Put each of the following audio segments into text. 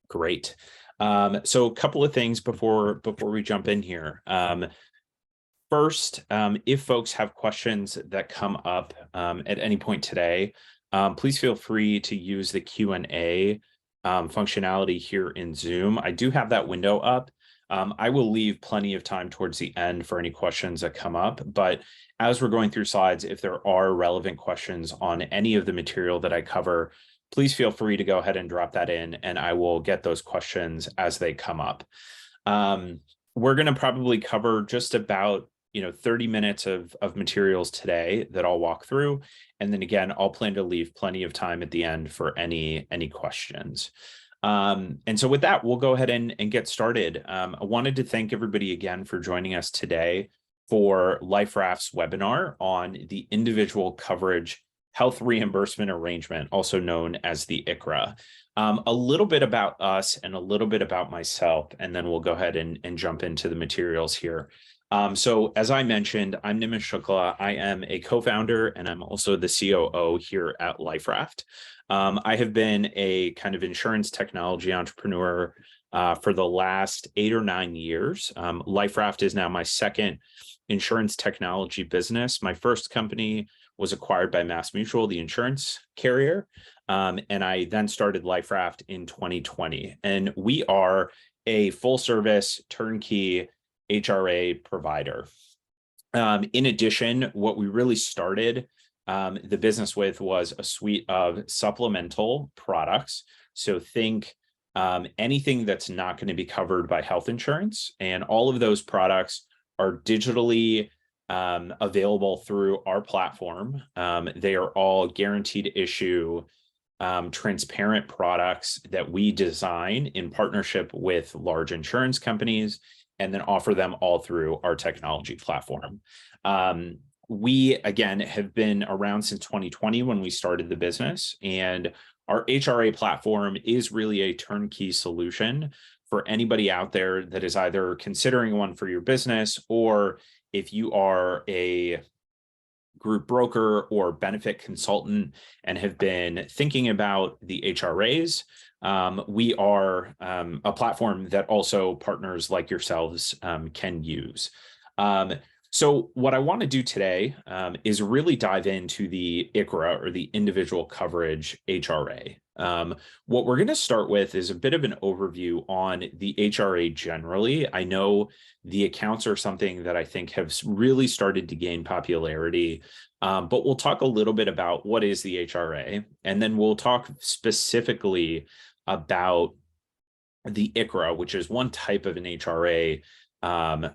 Great. So a couple of things before we jump in here. First, if folks have questions that come up at any point today, please feel free to use the Q&A functionality here in Zoom. I do have that window up. I will leave plenty of time towards the end for any questions that come up, but as we're going through slides, if there are relevant questions on any of the material that I cover, please feel free to go ahead and drop that in, and I will get those questions as they come up. We're going to probably cover just about 30 minutes of materials today that I'll walk through. And then again, I'll plan to leave plenty of time at the end for any questions. And so with that, we'll go ahead and get started. I wanted to thank everybody again for joining us today for Liferaft's webinar on the individual coverage health reimbursement arrangement, also known as the ICHRA. A little bit about us and a little bit about myself, and then we'll go ahead and jump into the materials here. So as I mentioned, I'm Nimish Shukla. I am a co-founder and I'm also the COO here at Liferaft. I have been a kind of insurance technology entrepreneur for the last 8 or 9 years. Liferaft is now my second insurance technology business. My first company was acquired by MassMutual, the insurance carrier. And I then started Liferaft in 2020. And we are a full service turnkey ICHRA provider. In addition, what we really started the business with was a suite of supplemental products. So think anything that's not going to be covered by health insurance, and all of those products are digitally available through our platform. They are all guaranteed issue, transparent products that we design in partnership with large insurance companies, and then offer them all through our technology platform. We, again, have been around since 2020 when we started the business, and our ICHRA platform is really a turnkey solution for anybody out there that is either considering one for your business, or if you are a group broker or benefit consultant and have been thinking about the HRAs, we are a platform that also partners like yourselves can use. So what I want to do today is really dive into the ICHRA, or the individual coverage HRA. What we're going to start with is a bit of an overview on the HRA generally. I know the accounts are something that I think have really started to gain popularity, but we'll talk a little bit about what is the HRA, and then we'll talk specifically about the ICHRA, which is one type of an HRA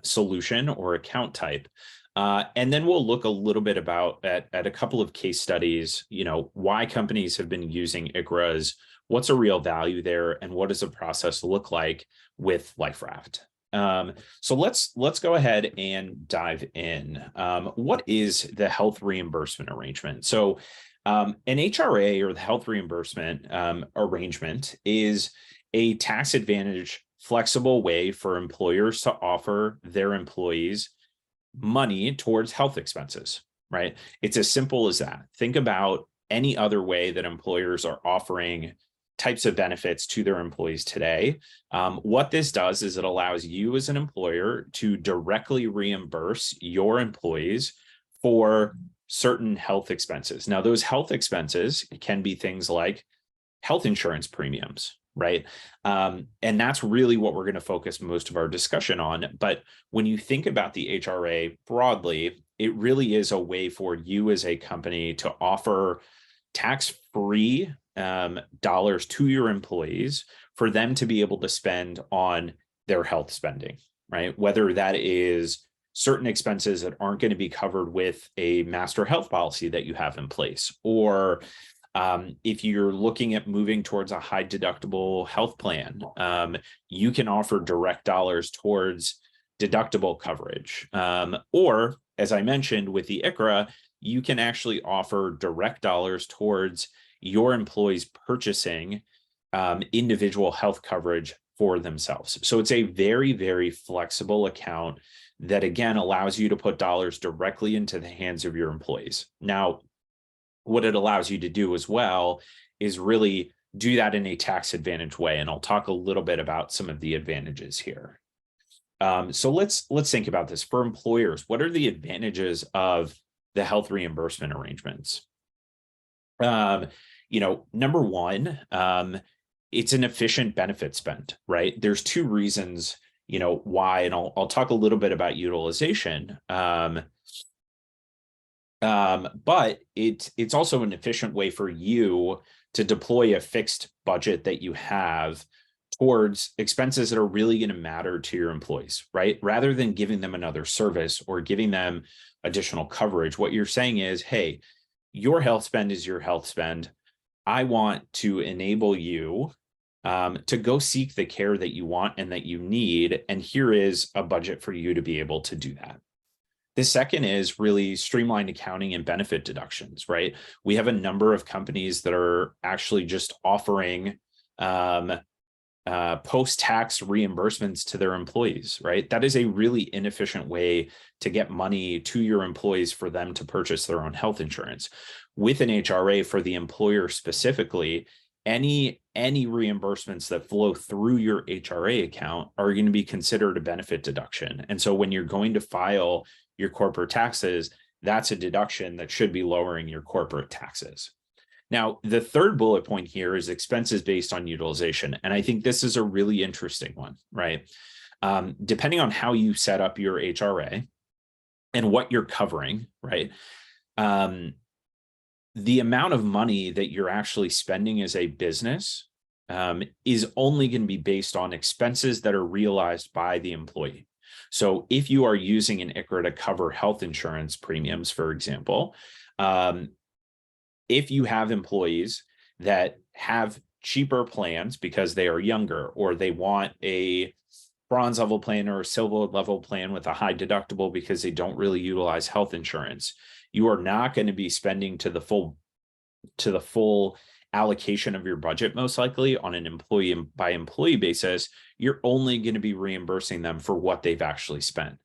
solution or account type. And then we'll look a little bit at a couple of case studies, why companies have been using ICHRAs, what's a real value there, and what does the process look like with Liferaft. So let's go ahead and dive in. What is the health reimbursement arrangement? So an HRA, or the health reimbursement arrangement, is a tax advantage, flexible way for employers to offer their employees money towards health expenses, right? It's as simple as that. Think about any other way that employers are offering types of benefits to their employees today. What this does is it allows you as an employer to directly reimburse your employees for certain health expenses. Now, those health expenses can be things like health insurance premiums, right? And that's really what we're going to focus most of our discussion on. But when you think about the HRA broadly, it really is a way for you as a company to offer tax-free dollars to your employees for them to be able to spend on their health spending, right? Whether that is certain expenses that aren't going to be covered with a master health policy that you have in place, or if you're looking at moving towards a high deductible health plan, you can offer direct dollars towards deductible coverage. Or, as I mentioned with the ICHRA, you can actually offer direct dollars towards your employees purchasing individual health coverage for themselves. So it's a very, very flexible account that, again, allows you to put dollars directly into the hands of your employees. Now, what it allows you to do as well is really do that in a tax advantage way. And I'll talk a little bit about some of the advantages here. So let's think about this. For employers, what are the advantages of the health reimbursement arrangements? Number one, it's an efficient benefit spend, right? There's two reasons, why, and I'll talk a little bit about utilization. But it's also an efficient way for you to deploy a fixed budget that you have towards expenses that are really going to matter to your employees, right? Rather than giving them another service or giving them additional coverage, what you're saying is, hey, your health spend is your health spend. I want to enable you to go seek the care that you want and that you need. And here is a budget for you to be able to do that. The second is really streamlined accounting and benefit deductions, right? We have a number of companies that are actually just offering post-tax reimbursements to their employees, right? That is a really inefficient way to get money to your employees for them to purchase their own health insurance. With an HRA for the employer specifically, any reimbursements that flow through your HRA account are going to be considered a benefit deduction. And so when you're going to file your corporate taxes, that's a deduction that should be lowering your corporate taxes. Now, the third bullet point here is expenses based on utilization. And I think this is a really interesting one, right? Depending on how you set up your HRA and what you're covering, right? The amount of money that you're actually spending as a business is only going to be based on expenses that are realized by the employee. So if you are using an ICHRA to cover health insurance premiums, for example, if you have employees that have cheaper plans because they are younger, or they want a bronze level plan or a silver level plan with a high deductible because they don't really utilize health insurance, you are not going to be spending to the full allocation of your budget, most likely on an employee by employee basis. You're only going to be reimbursing them for what they've actually spent.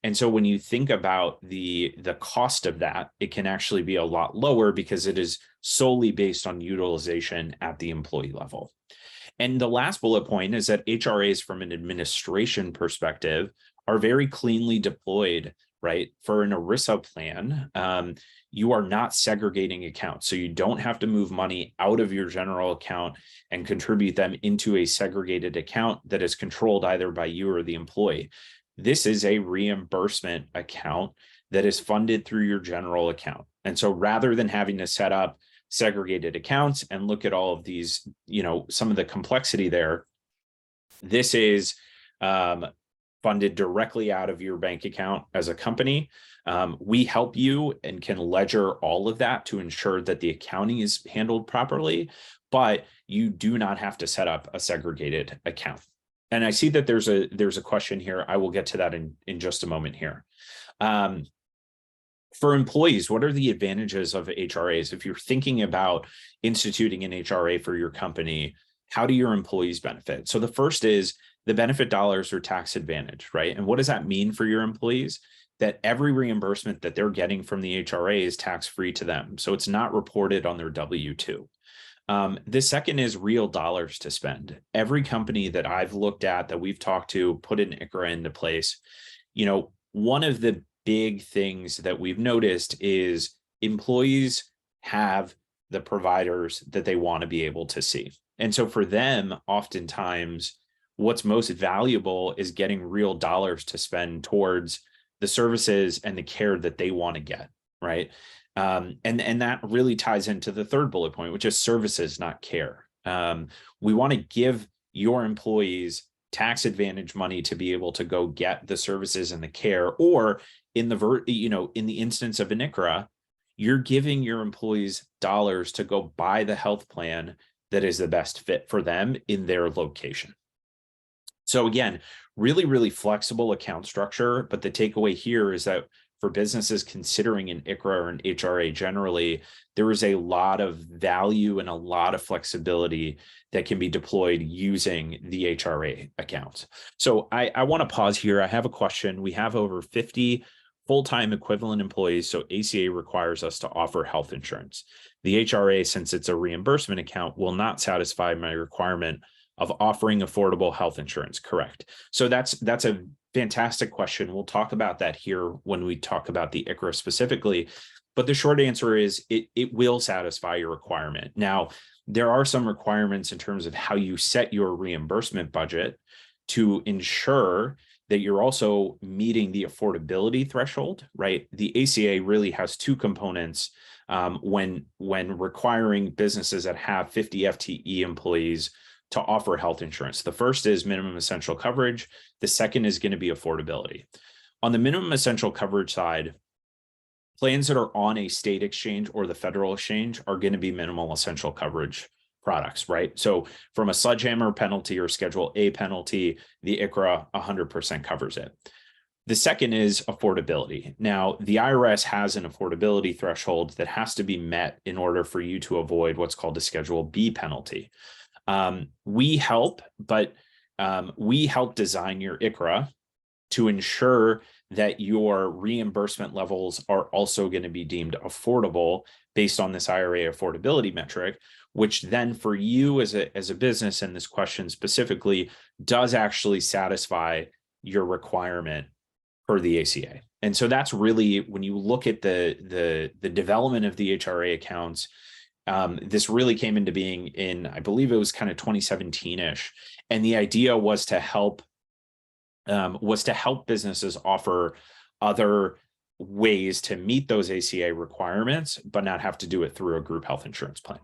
And so when you think about the cost of that, it can actually be a lot lower because it is solely based on utilization at the employee level. And the last bullet point is that HRAs from an administration perspective are very cleanly deployed, right? For an ERISA plan, you are not segregating accounts. So you don't have to move money out of your general account and contribute them into a segregated account that is controlled either by you or the employee. This is a reimbursement account that is funded through your general account. And so rather than having to set up segregated accounts and look at all of these, some of the complexity there, this is funded directly out of your bank account as a company. We help you and can ledger all of that to ensure that the accounting is handled properly, but you do not have to set up a segregated account. And I see that there's a question here. I will get to that in just a moment here. For employees, what are the advantages of HRAs? If you're thinking about instituting an HRA for your company, how do your employees benefit? So the first is the benefit dollars are tax advantage, right? And what does that mean for your employees? That every reimbursement that they're getting from the HRA is tax-free to them. So it's not reported on their W-2. The second is real dollars to spend. Every company that I've looked at, that we've talked to, put an ICHRA into place. One of the big things that we've noticed is employees have the providers that they want to be able to see. And so for them, oftentimes, what's most valuable is getting real dollars to spend towards the services and the care that they want to get, right? And that really ties into the third bullet point, which is services, not care. We want to give your employees tax advantage money to be able to go get the services and the care, or in the instance of an ICHRA, you're giving your employees dollars to go buy the health plan that is the best fit for them in their location. So again, really, really flexible account structure. But the takeaway here is that for businesses considering an ICHRA or an HRA generally, there is a lot of value and a lot of flexibility that can be deployed using the HRA account. So I want to pause here. I have a question. We have over 50 full-time equivalent employees, so ACA requires us to offer health insurance. The HRA, since it's a reimbursement account, will not satisfy my requirement of offering affordable health insurance. Correct. So that's a fantastic question. We'll talk about that here when we talk about the ICHRA specifically. But the short answer is it will satisfy your requirement. Now, there are some requirements in terms of how you set your reimbursement budget to ensure that you're also meeting the affordability threshold, right? The ACA really has two components when requiring businesses that have 50 FTE employees to offer health insurance. The first is minimum essential coverage. The second is going to be affordability. On the minimum essential coverage side, plans that are on a state exchange or the federal exchange are going to be minimal essential coverage products, right? So from a sledgehammer penalty or Schedule A penalty, the ICHRA 100% covers it. The second is affordability. Now, the IRS has an affordability threshold that has to be met in order for you to avoid what's called a Schedule B penalty. We help design your ICHRA to ensure that your reimbursement levels are also going to be deemed affordable based on this IRA affordability metric, which then for you as a business, and this question specifically, does actually satisfy your requirement per the ACA. And so that's really, when you look at the development of the HRA accounts, this really came into being in, I believe it was kind of 2017-ish. And the idea was to help businesses offer other ways to meet those ACA requirements, but not have to do it through a group health insurance plan.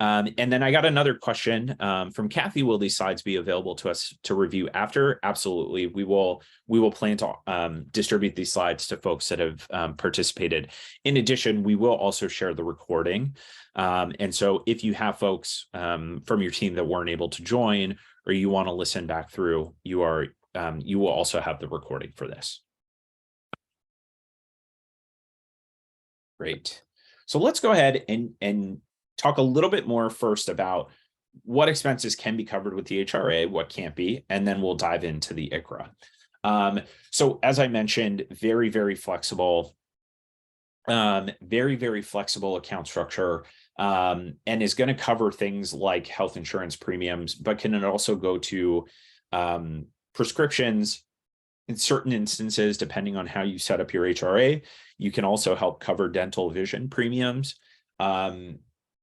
And then I got another question from Kathy. Will these slides be available to us to review after? Absolutely. We will plan to distribute these slides to folks that have participated. In addition, we will also share the recording. And so if you have folks from your team that weren't able to join, or you want to listen back through, you will also have the recording for this. Great. So let's go ahead and talk a little bit more first about what expenses can be covered with the HRA, what can't be, and then we'll dive into the ICHRA. So as I mentioned, very, very flexible, very flexible account structure, and is going to cover things like health insurance premiums, but can also go to prescriptions. In certain instances, depending on how you set up your HRA, you can also help cover dental vision premiums,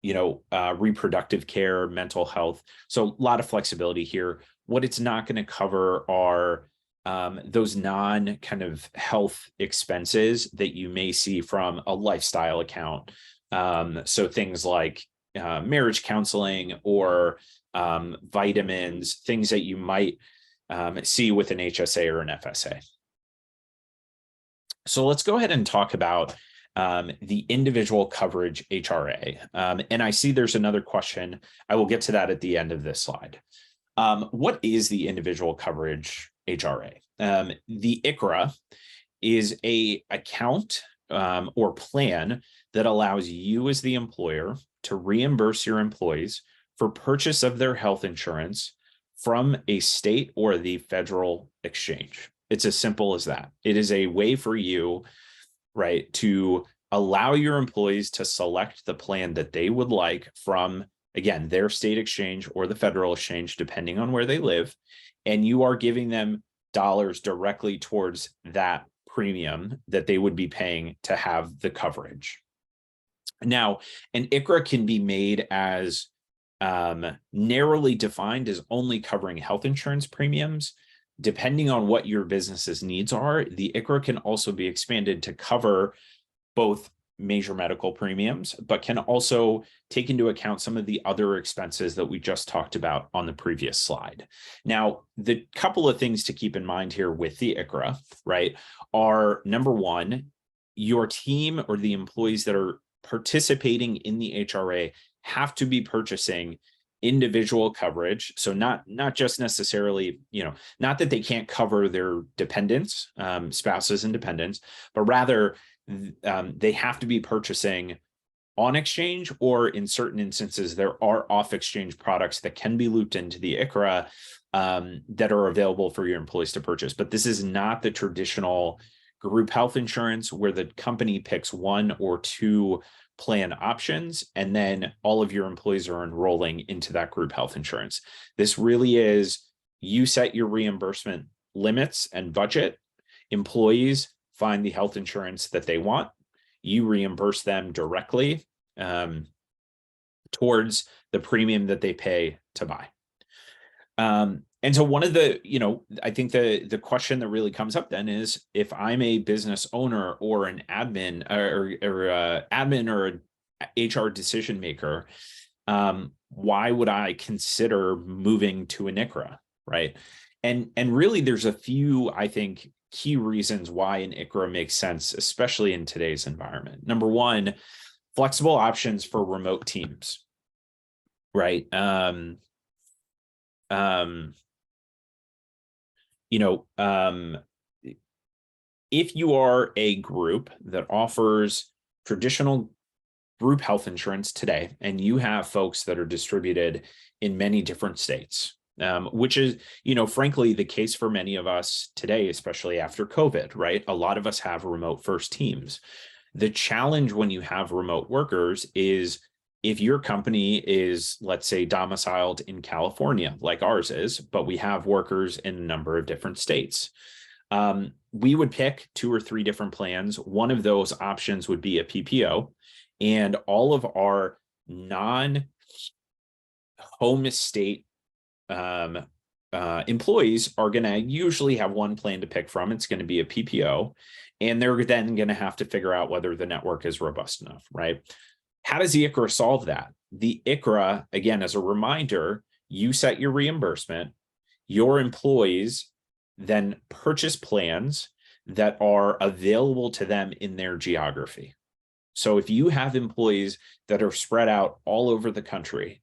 reproductive care, mental health. So a lot of flexibility here. What it's not going to cover are those non kind of health expenses that you may see from a lifestyle account. So things like marriage counseling or vitamins, things that you might see with an HSA or an FSA. So let's go ahead and talk about the individual coverage HRA. And I see there's another question. I will get to that at the end of this slide. What is the individual coverage HRA? The ICHRA is a account or plan that allows you as the employer to reimburse your employees for purchase of their health insurance from a state or the federal exchange. It's as simple as that. It is a way for you, right, to allow your employees to select the plan that they would like from, again, their state exchange or the federal exchange, depending on where they live. And you are giving them dollars directly towards that premium that they would be paying to have the coverage. Now, an ICHRA can be made as narrowly defined as only covering health insurance premiums. Depending on what your business's needs are, the ICHRA can also be expanded to cover both major medical premiums, but can also take into account some of the other expenses that we just talked about on the previous slide. Now, the couple of things to keep in mind here with the ICHRA, right, are number one, your team or the employees that are participating in the HRA have to be purchasing individual coverage. So not just necessarily, not that they can't cover their dependents, spouses and dependents, but rather they have to be purchasing on exchange, or in certain instances, there are off exchange products that can be looped into the ICHRA that are available for your employees to purchase. But this is not the traditional group health insurance, where the company picks one or two plan options, and then all of your employees are enrolling into that group health insurance. This really is, you set your reimbursement limits and budget, employees find the health insurance that they want, you reimburse them directly towards the premium that they pay to buy. And so one of the, I think the question that really comes up then is, if I'm a business owner or an admin or an HR decision maker, why would I consider moving to an ICHRA, right? And really, there's a few, I think, key reasons why an ICHRA makes sense, especially in today's environment. Number one, flexible options for remote teams, right? If you are a group that offers traditional group health insurance today, and you have folks that are distributed in many different states, which is, frankly, the case for many of us today, especially after COVID, right? A lot of us have remote first teams. The challenge when you have remote workers is, if your company is, let's say, domiciled in California, like ours is, but we have workers in a number of different states, we would pick 2 or 3 different plans. One of those options would be a PPO, and all of our non-home state employees are going to usually have one plan to pick from. It's going to be a PPO, and they're then going to have to figure out whether the network is robust enough, right? How does the ICHRA solve that? The ICHRA, again, as a reminder, you set your reimbursement, your employees then purchase plans that are available to them in their geography. So if you have employees that are spread out all over the country,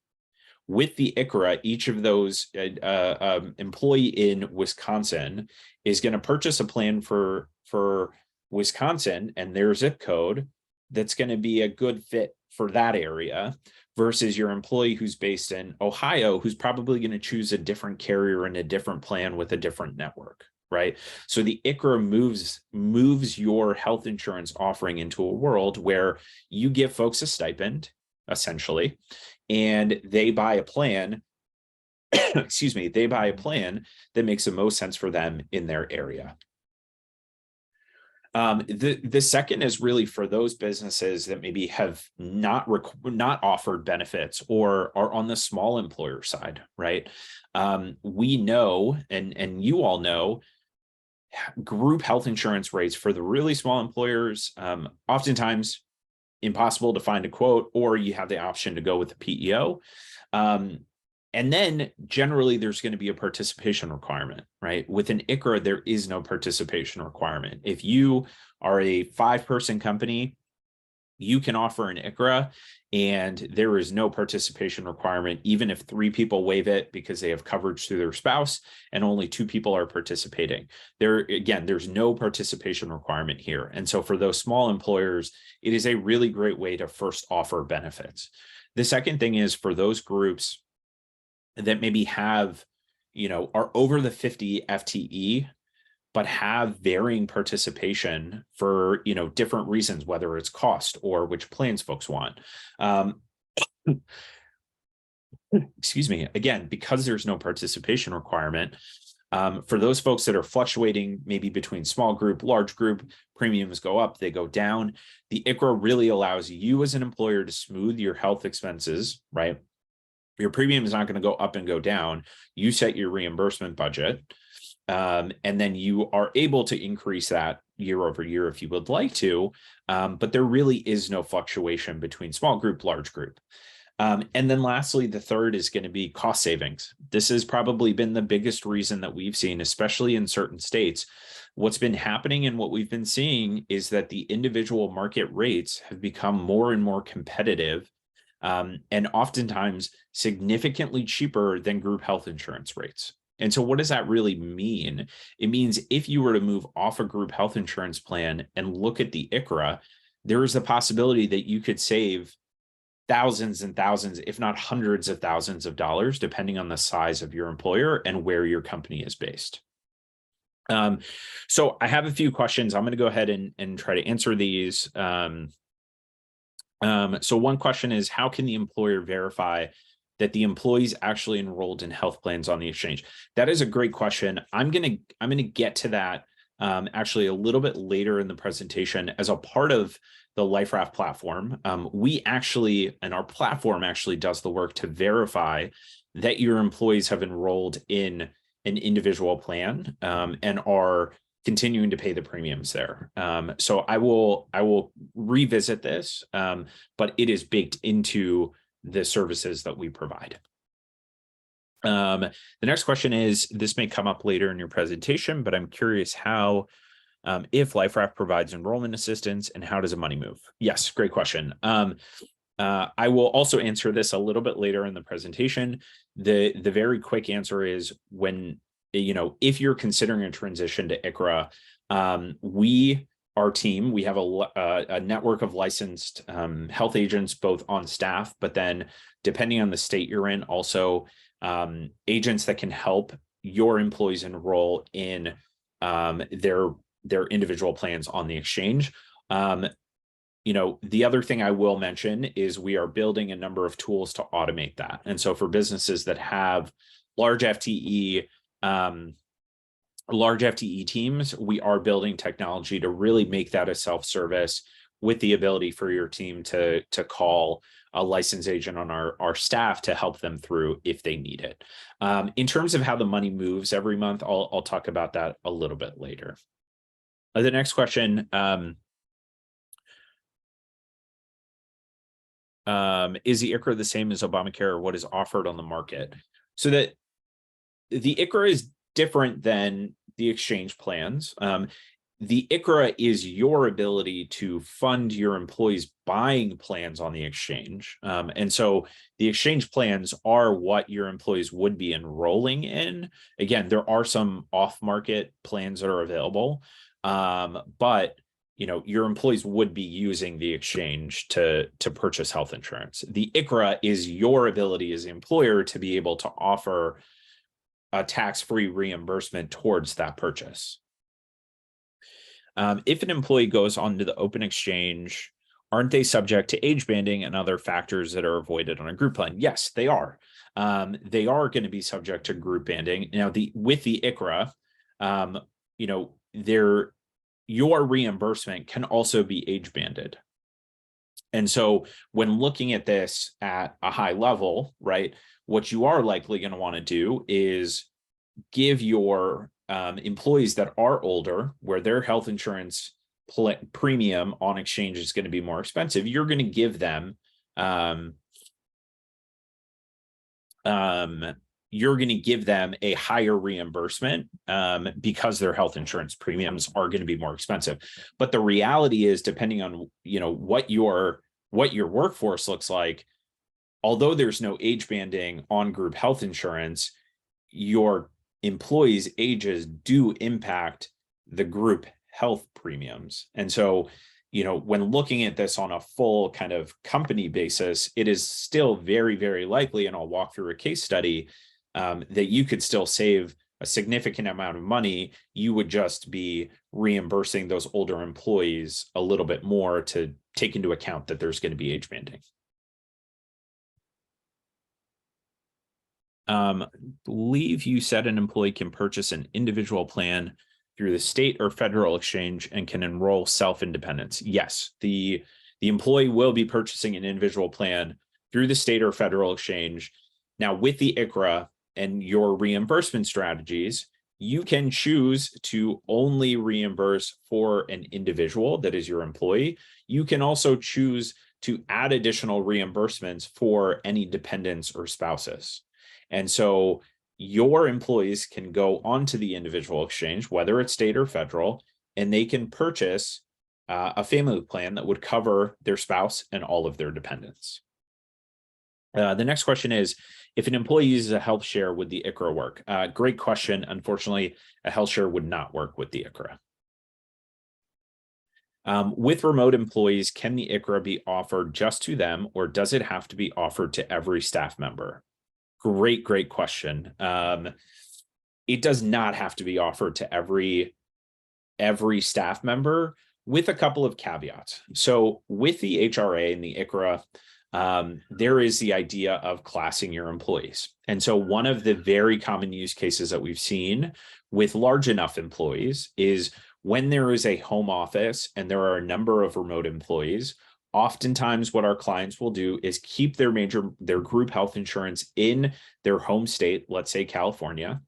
with the ICHRA, each of those employee in Wisconsin is going to purchase a plan for Wisconsin and their zip code that's going to be a good fit for that area, versus your employee who's based in Ohio, who's probably going to choose a different carrier and a different plan with a different network, right? So the ICHRA moves your health insurance offering into a world where you give folks a stipend, essentially, and they buy a plan, they buy a plan that makes the most sense for them in their area. The second is really for those businesses that maybe have not offered benefits or are on the small employer side, right? We know, and you all know, group health insurance rates for the really small employers, oftentimes impossible to find a quote, or you have the option to go with the PEO. And then generally there's going to be a participation requirement, right? With an ICHRA, there is no participation requirement. If you are a 5-person company, you can offer an ICHRA and there is no participation requirement, even if 3 people waive it because they have coverage through their spouse and only 2 people are participating. There's no participation requirement here. And so for those small employers, it is a really great way to first offer benefits. The second thing is for those groups that maybe have, are over the 50 FTE, but have varying participation for, different reasons, whether it's cost or which plans folks want. Excuse me, again, because there's no participation requirement, for those folks that are fluctuating maybe between small group, large group, premiums go up, they go down. The ICHRA really allows you as an employer to smooth your health expenses, right? Your premium is not going to go up and go down. You set your reimbursement budget, and then you are able to increase that year over year if you would like to, but there really is no fluctuation between small group, large group. And then lastly, the third is going to be cost savings. This has probably been the biggest reason that we've seen, especially in certain states. What's been happening and what we've been seeing is that the individual market rates have become more and more competitive, and oftentimes significantly cheaper than group health insurance rates. And so what does that really mean? It means if you were to move off a group health insurance plan and look at the ICHRA, there is a possibility that you could save thousands and thousands, if not hundreds of thousands of dollars, depending on the size of your employer and where your company is based. So I have a few questions. I'm going to go ahead and try to answer these. So one question is, how can the employer verify that the employees actually enrolled in health plans on the exchange? That is a great question. I'm gonna get to that actually a little bit later in the presentation. As a part of the Liferaft platform, we actually, and our platform actually does the work to verify that your employees have enrolled in an individual plan and are continuing to pay the premiums there. So I will revisit this, but it is baked into the services that we provide. The next question is, this may come up later in your presentation, but I'm curious how, if Liferaft provides enrollment assistance, and how does the money move? Yes, great question. I will also answer this a little bit later in the presentation. The very quick answer is, when, if you're considering a transition to ICHRA, our team, we have a network of licensed health agents, both on staff, but then depending on the state you're in, also agents that can help your employees enroll in their individual plans on the exchange. The other thing I will mention is we are building a number of tools to automate that. And so for businesses that have large FTE teams, we are building technology to really make that a self-service, with the ability for your team to call a licensed agent on our staff to help them through if they need it. In terms of how the money moves every month, I'll talk about that a little bit later. The next question, is the ICHRA the same as Obamacare, or what is offered on the market? So that the ICHRA is different than the exchange plans. The ICHRA is your ability to fund your employees buying plans on the exchange. And so the exchange plans are what your employees would be enrolling in. Again, there are some off-market plans that are available, but your employees would be using the exchange to purchase health insurance. The ICHRA is your ability as the employer to be able to offer a tax-free reimbursement towards that purchase. If an employee goes onto the open exchange, aren't they subject to age banding and other factors that are avoided on a group plan? Yes, they are. They are going to be subject to group banding. Now, with the ICHRA, your reimbursement can also be age banded. And so when looking at this at a high level, right, what you are likely going to want to do is give your employees that are older, where their health insurance premium on exchange is going to be more expensive, you're going to give them a higher reimbursement because their health insurance premiums are going to be more expensive. But the reality is, depending on what your workforce looks like, although there's no age banding on group health insurance, your employees' ages do impact the group health premiums. And so, when looking at this on a full kind of company basis, it is still very, very likely, and I'll walk through a case study, that you could still save a significant amount of money. You would just be reimbursing those older employees a little bit more to take into account that there's going to be age banding. Believe you said an employee can purchase an individual plan through the state or federal exchange and can enroll self-independence. Yes, the employee will be purchasing an individual plan through the state or federal exchange. Now, with the ICHRA and your reimbursement strategies, you can choose to only reimburse for an individual that is your employee. You can also choose to add additional reimbursements for any dependents or spouses. And so your employees can go onto the individual exchange, whether it's state or federal, and they can purchase a family plan that would cover their spouse and all of their dependents. The next question is, if an employee uses a health share, would the ICHRA work? Great question. Unfortunately, a health share would not work with the ICHRA. With remote employees, can the ICHRA be offered just to them, or does it have to be offered to every staff member? Great question. It does not have to be offered to every staff member, with a couple of caveats. So with the ICHRA and the ICHRA, there is the idea of classing your employees. And so one of the very common use cases that we've seen with large enough employees is when there is a home office and there are a number of remote employees. Oftentimes what our clients will do is keep their group health insurance in their home state, let's say California,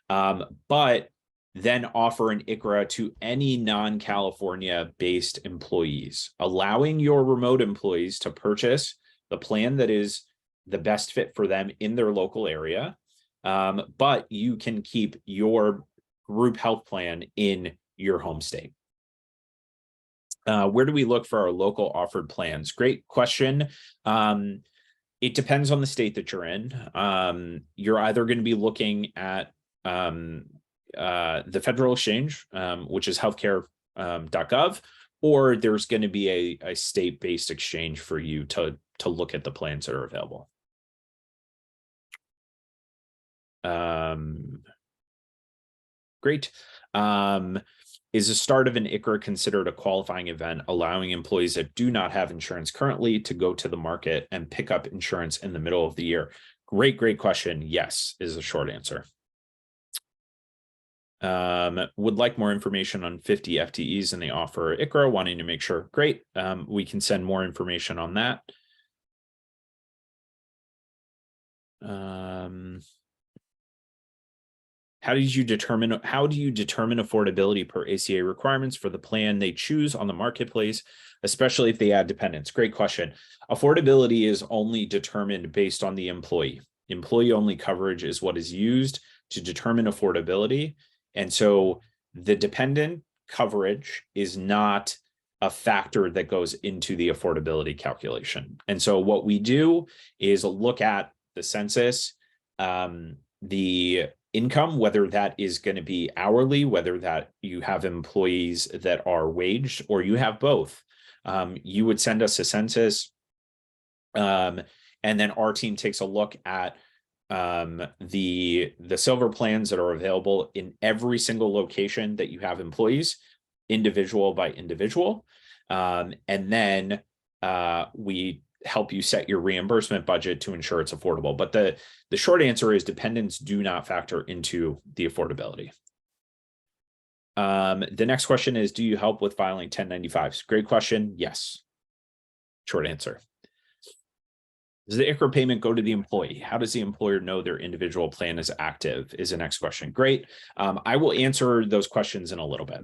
but then offer an ICHRA to any non-California based employees, allowing your remote employees to purchase the plan that is the best fit for them in their local area. But you can keep your group health plan in your home state. Where do we look for our local offered plans? Great question. It depends on the state that you're in. You're either going to be looking at the federal exchange, which is healthcare.gov, or there's going to be a state-based exchange for you to look at the plans that are available. Great. Is the start of an ICHRA considered a qualifying event, allowing employees that do not have insurance currently to go to the market and pick up insurance in the middle of the year? Great question. Yes, is the short answer. Would like more information on 50 FTEs and they offer ICHRA, wanting to make sure. Great. We can send more information on that. How do you determine affordability per ACA requirements for the plan they choose on the marketplace, especially if they add dependents? Great question. Affordability is only determined based on the employee. Employee-only coverage is what is used to determine affordability. And so the dependent coverage is not a factor that goes into the affordability calculation. And so what we do is look at the census, the income, whether that is going to be hourly, whether that you have employees that are waged, or you have both. You would send us a census, and then our team takes a look at the silver plans that are available in every single location that you have employees, individual by individual. And then we help you set your reimbursement budget to ensure it's affordable. But the short answer is dependents do not factor into the affordability. The next question is, do you help with filing 1095s? Great question. Yes. Short answer. Does the ICHRA payment go to the employee? How does the employer know their individual plan is active? Is the next question. Great. I will answer those questions in a little bit.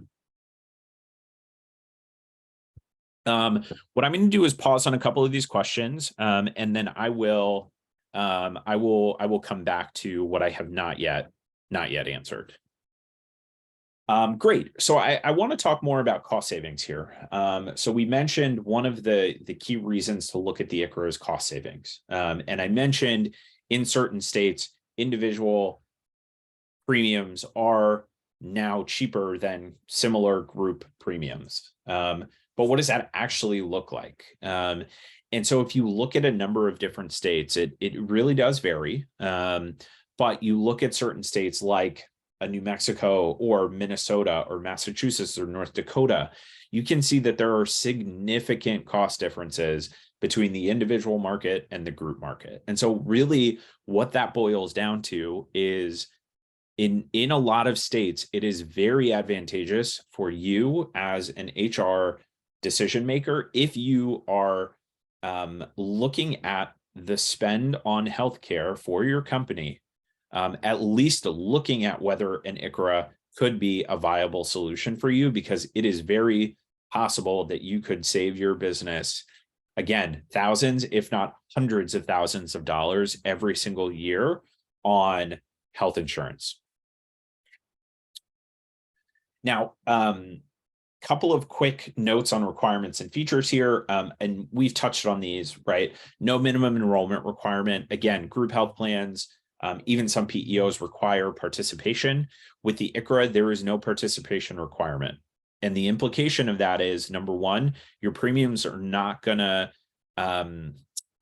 What I'm going to do is pause on a couple of these questions, and then I will come back to what I have not yet answered. Great. So I want to talk more about cost savings here. So we mentioned one of the key reasons to look at the ICHRA is cost savings. And I mentioned in certain states, individual premiums are now cheaper than similar group premiums. But what does that actually look like? And so if you look at a number of different states, it really does vary. But you look at certain states like New Mexico or Minnesota or Massachusetts or North Dakota, you can see that there are significant cost differences between the individual market and the group market. And so really what that boils down to is in a lot of states, it is very advantageous for you as an HR decision maker if you are looking at the spend on healthcare for your company, at least looking at whether an ICHRA could be a viable solution for you, because it is very possible that you could save your business, again, thousands, if not hundreds of thousands of dollars every single year on health insurance. Now, couple of quick notes on requirements and features here, and we've touched on these, right? No minimum enrollment requirement. Again, group health plans, even some PEOs require participation. With the ICHRA, there is no participation requirement. And the implication of that is, number one, your premiums are not going to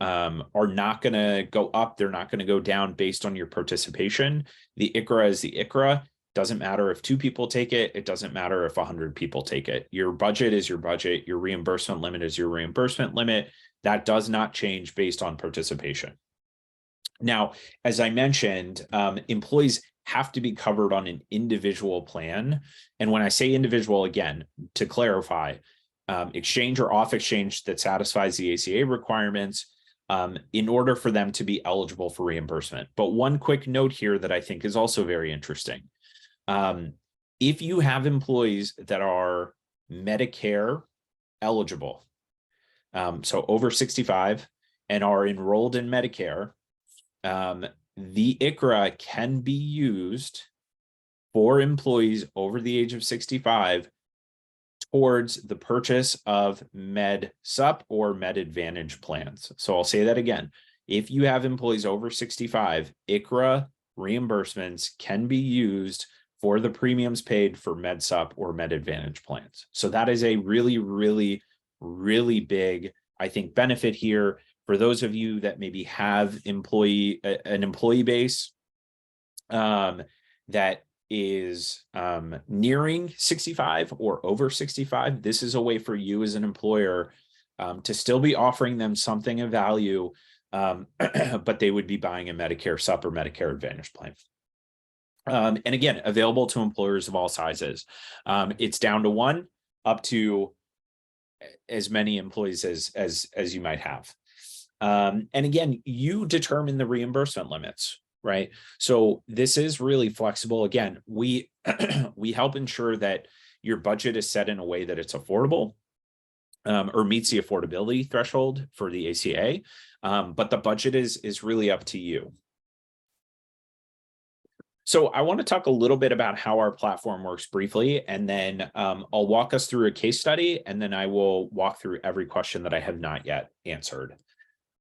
are not going to go up. They're not going to go down based on your participation. The ICHRA is the ICHRA. Doesn't matter if 2 people take it. It doesn't matter if 100 people take it. Your budget is your budget. Your reimbursement limit is your reimbursement limit. That does not change based on participation. Now, as I mentioned, employees have to be covered on an individual plan. And when I say individual, again, to clarify, exchange or off exchange that satisfies the ACA requirements in order for them to be eligible for reimbursement. But one quick note here that I think is also very interesting. If you have employees that are Medicare eligible, so over 65 and are enrolled in Medicare, the ICHRA can be used for employees over the age of 65 towards the purchase of Med Sup or Med Advantage plans. So I'll say that again. If you have employees over 65, ICHRA reimbursements can be used for the premiums paid for Med Sup or Med Advantage plans. So that is a really, really, really big, I think, benefit here for those of you that maybe have an employee base that is nearing 65 or over 65. This is a way for you as an employer to still be offering them something of value, but they would be buying a Medicare Sup or Medicare Advantage plan. And again, available to employers of all sizes. It's down to 1 up to as many employees as you might have. And again, you determine the reimbursement limits, right? So this is really flexible. Again, we help ensure that your budget is set in a way that it's affordable or meets the affordability threshold for the ACA. But the budget is really up to you. So I want to talk a little bit about how our platform works briefly, and then I'll walk us through a case study, and then I will walk through every question that I have not yet answered.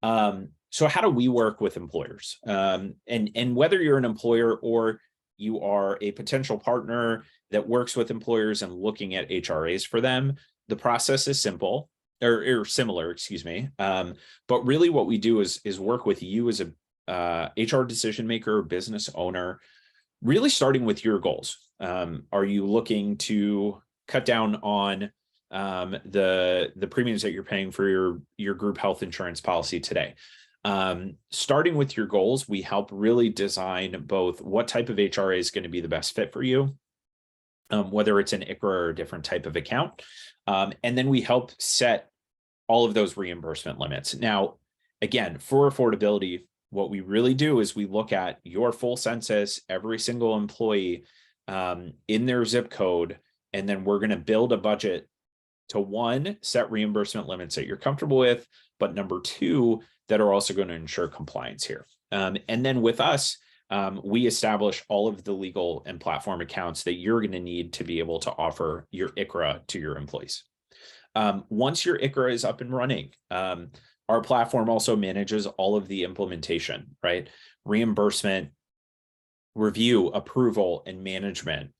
So how do we work with employers? And whether you're an employer or you are a potential partner that works with employers and looking at HRAs for them, the process is simple or similar, excuse me. But really what we do is work with you as a HR decision maker or business owner, really starting with your goals. Are you looking to cut down on the premiums that you're paying for your group health insurance policy today? Starting with your goals, we help really design both what type of HRA is going to be the best fit for you, whether it's an ICHRA or a different type of account. And then we help set all of those reimbursement limits. Now, again, for affordability, what we really do is we look at your full census, every single employee in their zip code, and then we're going to build a budget to 1, set reimbursement limits that you're comfortable with, but number 2, that are also going to ensure compliance here. And then with us, we establish all of the legal and platform accounts that you're going to need to be able to offer your ICHRA to your employees. Once your ICHRA is up and running, our platform also manages all of the implementation, right? Reimbursement, review, approval, and management,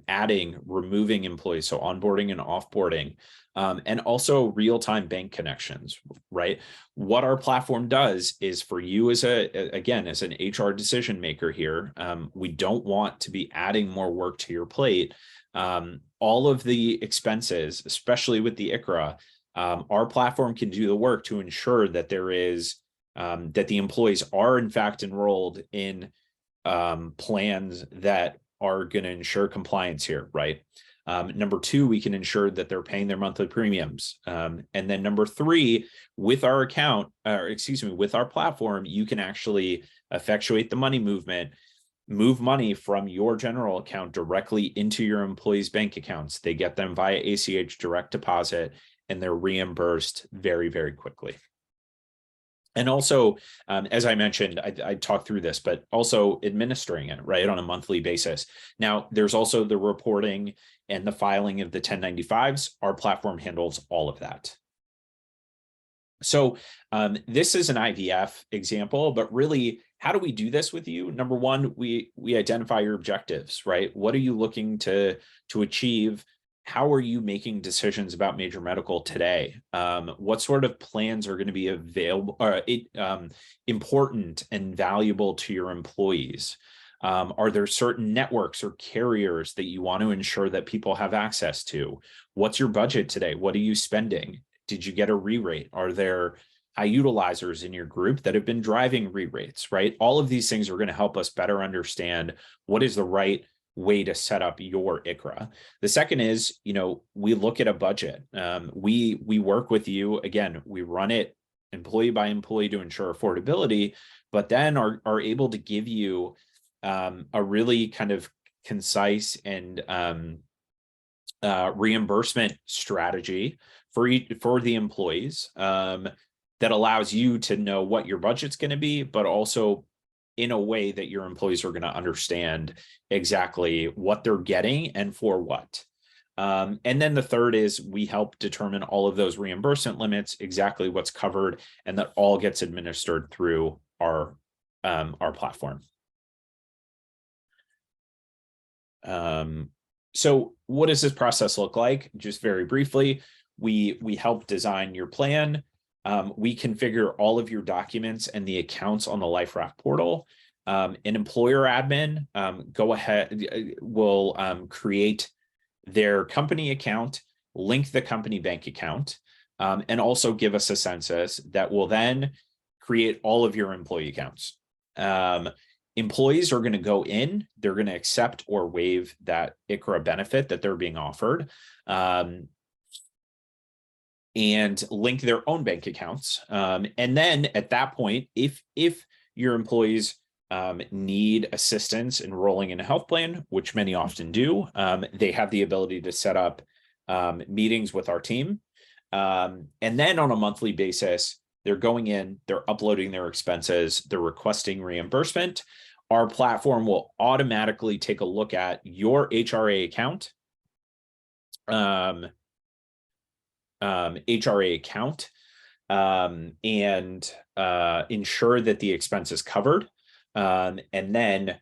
adding, removing employees, so onboarding and offboarding, and also real-time bank connections, right? What our platform does is for you as as an HR decision maker here, we don't want to be adding more work to your plate. All of the expenses, especially with the ICHRA, our platform can do the work to ensure that there is that the employees are in fact enrolled in plans that are going to ensure compliance here, right? Number 2, we can ensure that they're paying their monthly premiums. And then number 3, with our account, with our platform, you can actually effectuate the money movement, move money from your general account directly into your employees' bank accounts. They get them via ACH direct deposit, and they're reimbursed very, very quickly. And also, as I mentioned, I talked through this, but also administering it, right, on a monthly basis. Now, there's also the reporting and the filing of the 1095s. Our platform handles all of that. So this is an IVF example, but really, how do we do this with you? Number 1, we identify your objectives, right? What are you looking to achieve how are you making decisions about major medical today? What sort of plans are going to be available, important and valuable to your employees? Are there certain networks or carriers that you want to ensure that people have access to? What's your budget today? What are you spending? Did you get a re-rate? Are there high utilizers in your group that have been driving re-rates, right? All of these things are going to help us better understand what is the right way to set up your ICHRA. The second is, we look at a budget. We work with you. Again, we run it employee by employee to ensure affordability, but then are able to give you a really kind of concise and reimbursement strategy for the employees that allows you to know what your budget's going to be, but also in a way that your employees are going to understand exactly what they're getting and for what. And then the third is we help determine all of those reimbursement limits, exactly what's covered, and that all gets administered through our platform. So what does this process look like? Just very briefly, we help design your plan. We configure all of your documents and the accounts on the Liferaft portal. An employer admin will create their company account, link the company bank account, and also give us a census that will then create all of your employee accounts. Employees are going to go in, they're going to accept or waive that ICHRA benefit that they're being offered, and link their own bank accounts. And then at that point, if your employees need assistance enrolling in a health plan, which many often do, they have the ability to set up meetings with our team. And then on a monthly basis, they're going in, they're uploading their expenses, they're requesting reimbursement. Our platform will automatically take a look at your HRA account, and ensure that the expense is covered. And then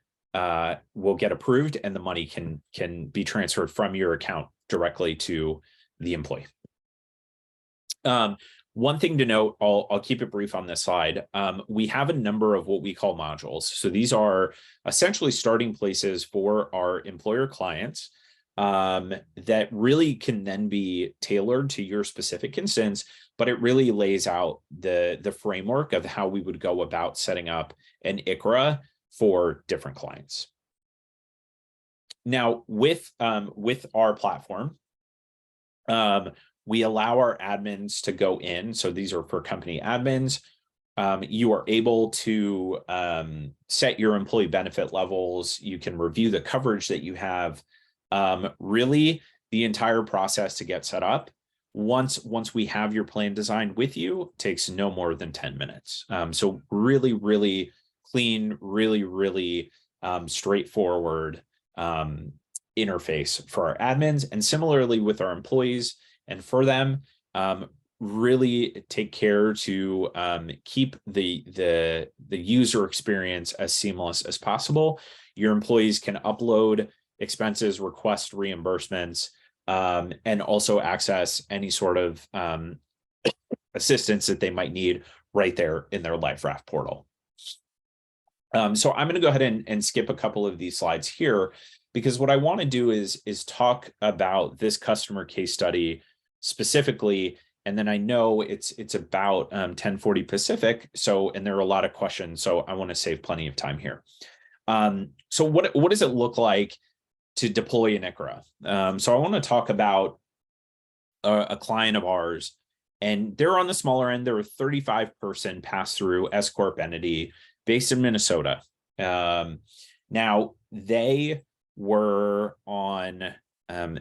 will get approved and the money can be transferred from your account directly to the employee. One thing to note, I'll keep it brief on this slide. We have a number of what we call modules. So these are essentially starting places for our employer clients that really can then be tailored to your specific instance, but it really lays out the framework of how we would go about setting up an ICHRA for different clients. Now, with our platform, we allow our admins to go in. So these are for company admins. You are able to set your employee benefit levels. You can review the coverage that you have. Really, the entire process to get set up, once we have your plan designed with you, takes no more than 10 minutes. So really, really clean, really straightforward interface for our admins. And similarly with our employees, and for them, really take care to keep the user experience as seamless as possible. Your employees can upload expenses, request reimbursements, and also access any sort of assistance that they might need right there in their Liferaft portal. So I'm going to go ahead and skip a couple of these slides here, because what I want to do is talk about this customer case study specifically, and then I know it's about 10:40 Pacific, and there are a lot of questions, so I want to save plenty of time here. So what does it look like to deploy an ICHRA? So I want to talk about a client of ours, and they're on the smaller end. They're a 35-person pass-through S-corp entity based in Minnesota. Now they were on.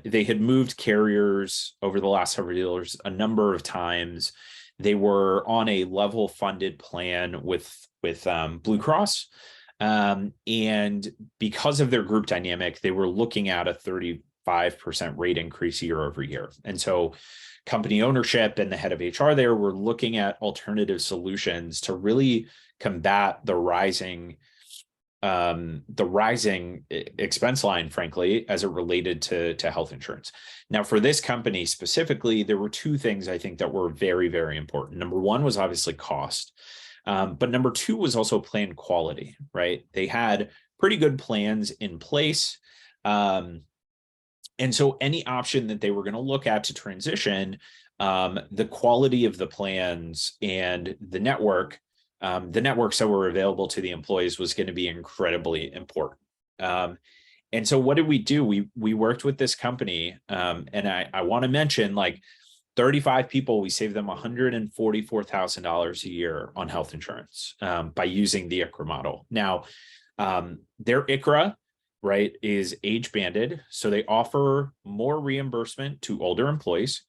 They had moved carriers over the last several years a number of times. They were on a level funded plan with Blue Cross. And because of their group dynamic, they were looking at a 35% rate increase year over year. And so company ownership and the head of HR there were looking at alternative solutions to really combat the rising the rising expense line, frankly, as it related to health insurance. Now, for this company specifically, there were two things I think that were very, very important. Number one was obviously cost, but number two was also plan quality, right? They had pretty good plans in place. And so any option that they were going to look at to transition, the quality of the plans and the networks that were available to the employees was going to be incredibly important. And so what did we do? We worked with this company, and I want to mention, like, 35 people, we saved them $144,000 a year on health insurance by using the ICHRA model. Now, their ICHRA, right, is age banded, so they offer more reimbursement to older employees.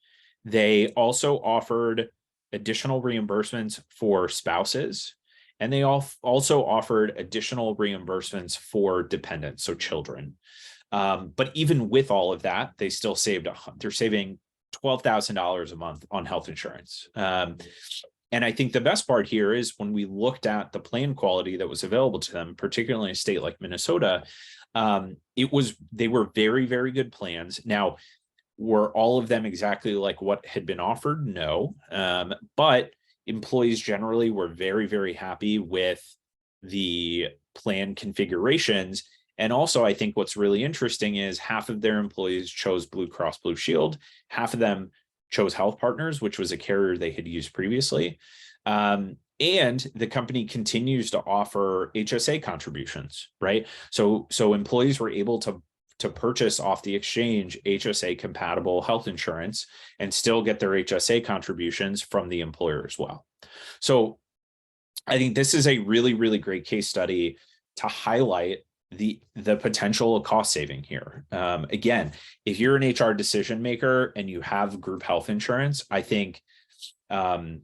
They also offered additional reimbursements for spouses, and they also offered additional reimbursements for dependents, so children. But even with all of that, they still they're saving $12,000 a month on health insurance. And I think the best part here is when we looked at the plan quality that was available to them, particularly in a state like Minnesota, they were very, very good plans. Now, were all of them exactly like what had been offered? No. But employees generally were very, very happy with the plan configurations. And also, I think what's really interesting is half of their employees chose Blue Cross Blue Shield, half of them chose Health Partners, which was a carrier they had used previously. And the company continues to offer HSA contributions, right? So employees were able to purchase off the exchange HSA compatible health insurance and still get their HSA contributions from the employer as well. So I think this is a really, really great case study to highlight the potential of cost saving here. Again, if you're an HR decision maker and you have group health insurance, I think, if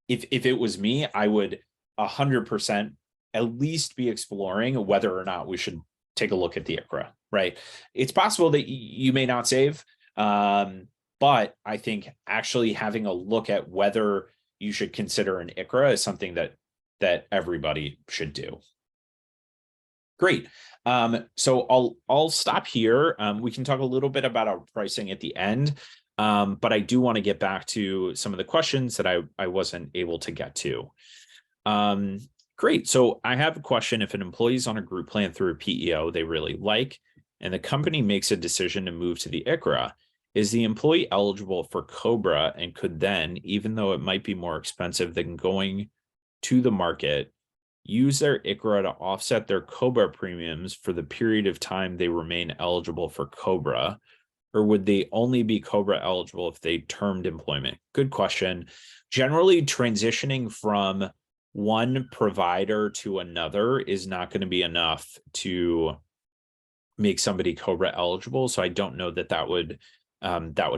it was me, I would 100% at least be exploring whether or not we should take a look at the ICHRA, right? It's possible that you may not save, but I think actually having a look at whether you should consider an ICHRA is something that everybody should do. Great. So I'll stop here. We can talk a little bit about our pricing at the end, but I do want to get back to some of the questions that I wasn't able to get to. Great. So I have a question. If an employee is on a group plan through a PEO they really like, and the company makes a decision to move to the ICHRA, is the employee eligible for COBRA and could then, even though it might be more expensive than going to the market, use their ICHRA to offset their COBRA premiums for the period of time they remain eligible for COBRA? Or would they only be COBRA eligible if they termed employment? Good question. Generally, transitioning from one provider to another is not going to be enough to make somebody COBRA eligible. So I don't know that would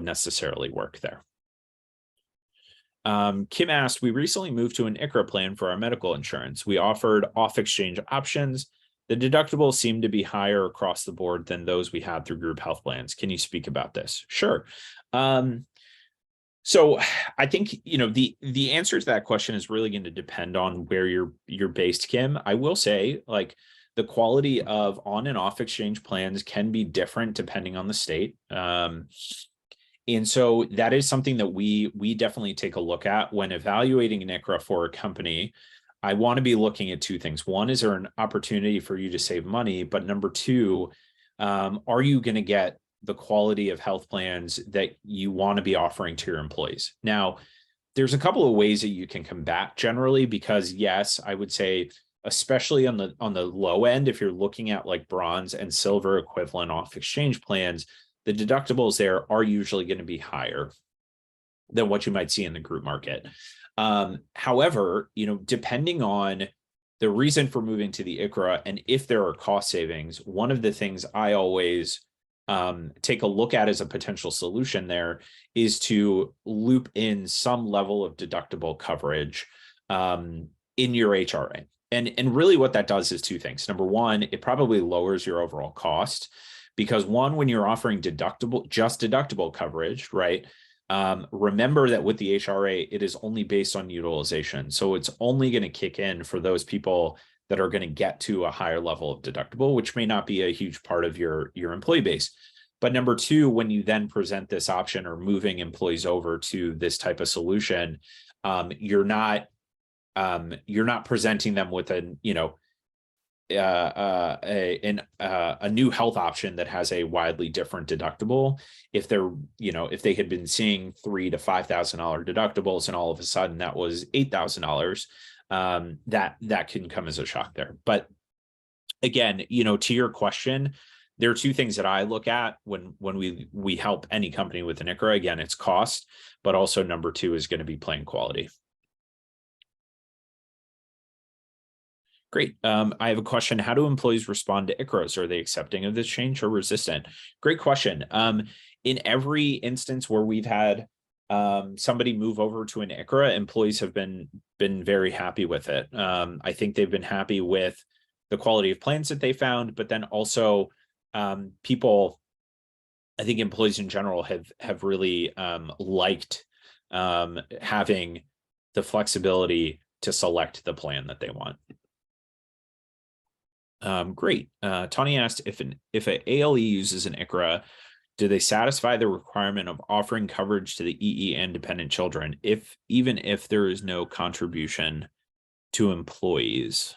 necessarily work there. Kim asked, we recently moved to an ICHRA plan for our medical insurance. We offered off-exchange options. The deductibles seem to be higher across the board than those we had through group health plans. Can you speak about this? Sure. So I think, the answer to that question is really going to depend on where you're based, Kim. I will say, like, the quality of on and off exchange plans can be different depending on the state. And so that is something that we definitely take a look at when evaluating an ICHRA for a company. I want to be looking at two things. One, is there an opportunity for you to save money? But number two, are you going to get the quality of health plans that you want to be offering to your employees? Now, there's a couple of ways that you can combat generally, because yes, I would say, especially on the low end, if you're looking at like bronze and silver equivalent off exchange plans, the deductibles there are usually going to be higher than what you might see in the group market. However, depending on the reason for moving to the ICHRA and if there are cost savings, one of the things I always take a look at as a potential solution there is to loop in some level of deductible coverage in your HRA. And really what that does is two things. Number one, it probably lowers your overall cost, because one, when you're offering just deductible coverage, right? Remember that with the HRA, it is only based on utilization. So it's only going to kick in for those people that are going to get to a higher level of deductible, which may not be a huge part of your employee base. But number two, when you then present this option or moving employees over to this type of solution, you're not presenting them with a new health option that has a widely different deductible. If they're, if they had been seeing $3,000 to $5,000 deductibles and all of a sudden that was $8,000, that can come as a shock there. But again, to your question, there are two things that I look at when we help any company with an ICHRA. Again, it's cost, but also number two is going to be plan quality. Great. I have a question. How do employees respond to ICHRAs? Are they accepting of this change or resistant? Great question. In every instance where we've had somebody move over to an ICHRA, employees have been very happy with it. I think they've been happy with the quality of plans that they found, but then also people, I think employees in general have really liked having the flexibility to select the plan that they want. Great. Tony asked if an ALE uses an ICHRA, do they satisfy the requirement of offering coverage to the EE and dependent children, even if there is no contribution to employees?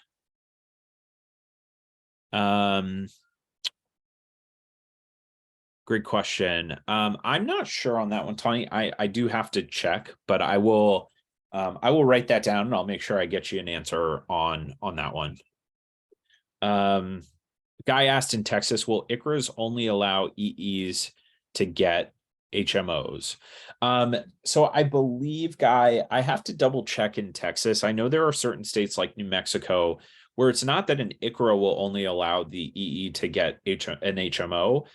Great question. I'm not sure on that one, Tony. I do have to check, but I will write that down and I'll make sure I get you an answer on that one. Guy asked in Texas, will ICHRAs only allow EEs to get HMOs? So I believe, Guy, I have to double check in Texas. I know there are certain states like New Mexico where it's not that an ICHRA will only allow the EE to get an HMO.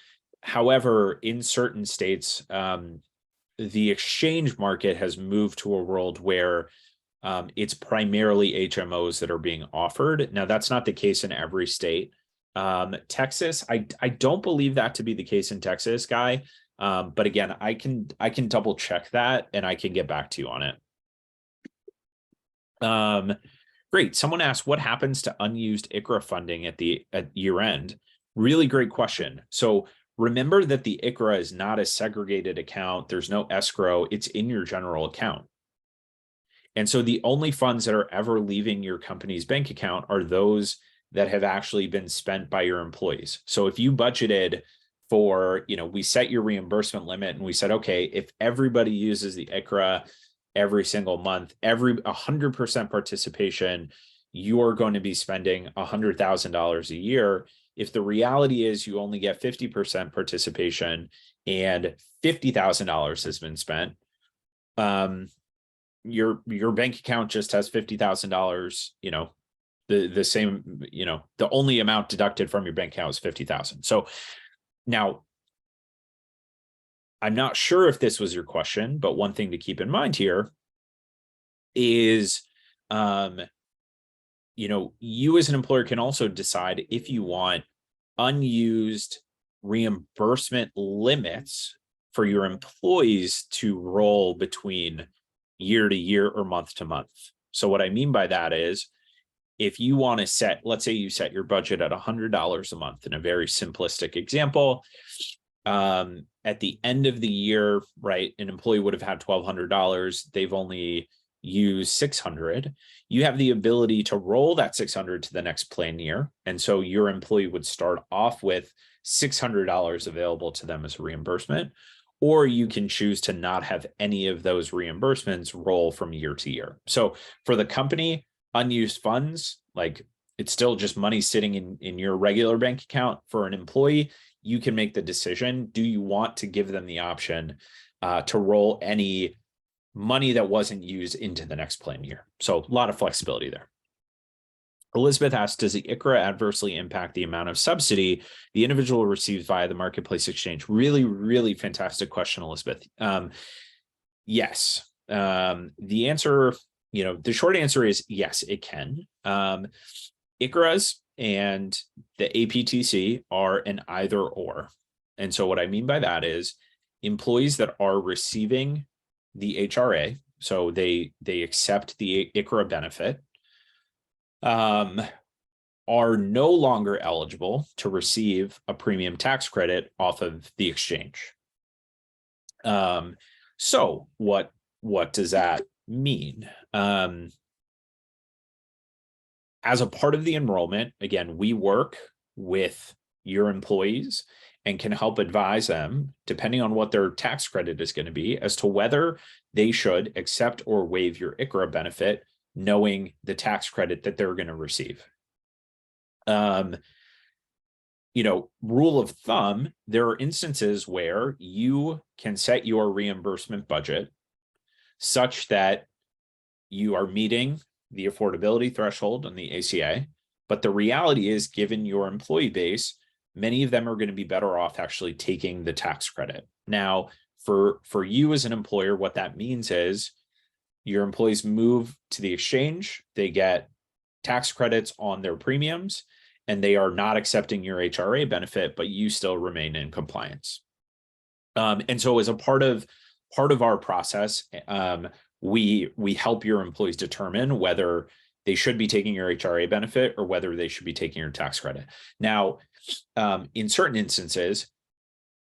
However, in certain states, the exchange market has moved to a world where it's primarily HMOs that are being offered. Now, that's not the case in every state. Texas, I don't believe that to be the case in Texas, Guy. But again, I can double check that and I can get back to you on it. Great. Someone asked, what happens to unused ICHRA funding at year end? Really great question. So remember that the ICHRA is not a segregated account. There's no escrow. It's in your general account. And so the only funds that are ever leaving your company's bank account are those that have actually been spent by your employees. So if you budgeted for, we set your reimbursement limit and we said, okay, if everybody uses the ICHRA every single month, 100% participation, you're going to be spending $100,000 a year. If the reality is you only get 50% participation and $50,000 has been spent, your bank account just has $50,000, the same, the only amount deducted from your bank account is $50,000. So now I'm not sure if this was your question, but one thing to keep in mind here is, you as an employer can also decide if you want unused reimbursement limits for your employees to roll between year to year or month to month. So what I mean by that is, if you want to set, let's say you set your budget at $100 a month in a very simplistic example, at the end of the year, right, an employee would have had $1,200. They've only used $600. You have the ability to roll that $600 to the next plan year. And so your employee would start off with $600 available to them as a reimbursement, or you can choose to not have any of those reimbursements roll from year to year. So for the company, unused funds, like it's still just money sitting in your regular bank account. For an employee, you can make the decision. Do you want to give them the option to roll any money that wasn't used into the next plan year? So a lot of flexibility there. Elizabeth asked, does the ICHRA adversely impact the amount of subsidy the individual receives via the marketplace exchange? Really, really fantastic question, Elizabeth. Yes. The answer, the short answer is yes, it can. ICHRAs and the APTC are an either or. And so what I mean by that is employees that are receiving the HRA, so they accept the ICHRA benefit, are no longer eligible to receive a premium tax credit off of the exchange. So what does that mean? As a part of the enrollment, again, we work with your employees and can help advise them, depending on what their tax credit is going to be, as to whether they should accept or waive your ICHRA benefit, knowing the tax credit that they're going to receive. Rule of thumb, there are instances where you can set your reimbursement budget such that you are meeting the affordability threshold on the ACA. But the reality is, given your employee base, many of them are going to be better off actually taking the tax credit. Now, for you as an employer, what that means is your employees move to the exchange, they get tax credits on their premiums, and they are not accepting your ICHRA benefit, but you still remain in compliance. And so as a part of our process, we help your employees determine whether they should be taking your ICHRA benefit or whether they should be taking your tax credit. Now, in certain instances,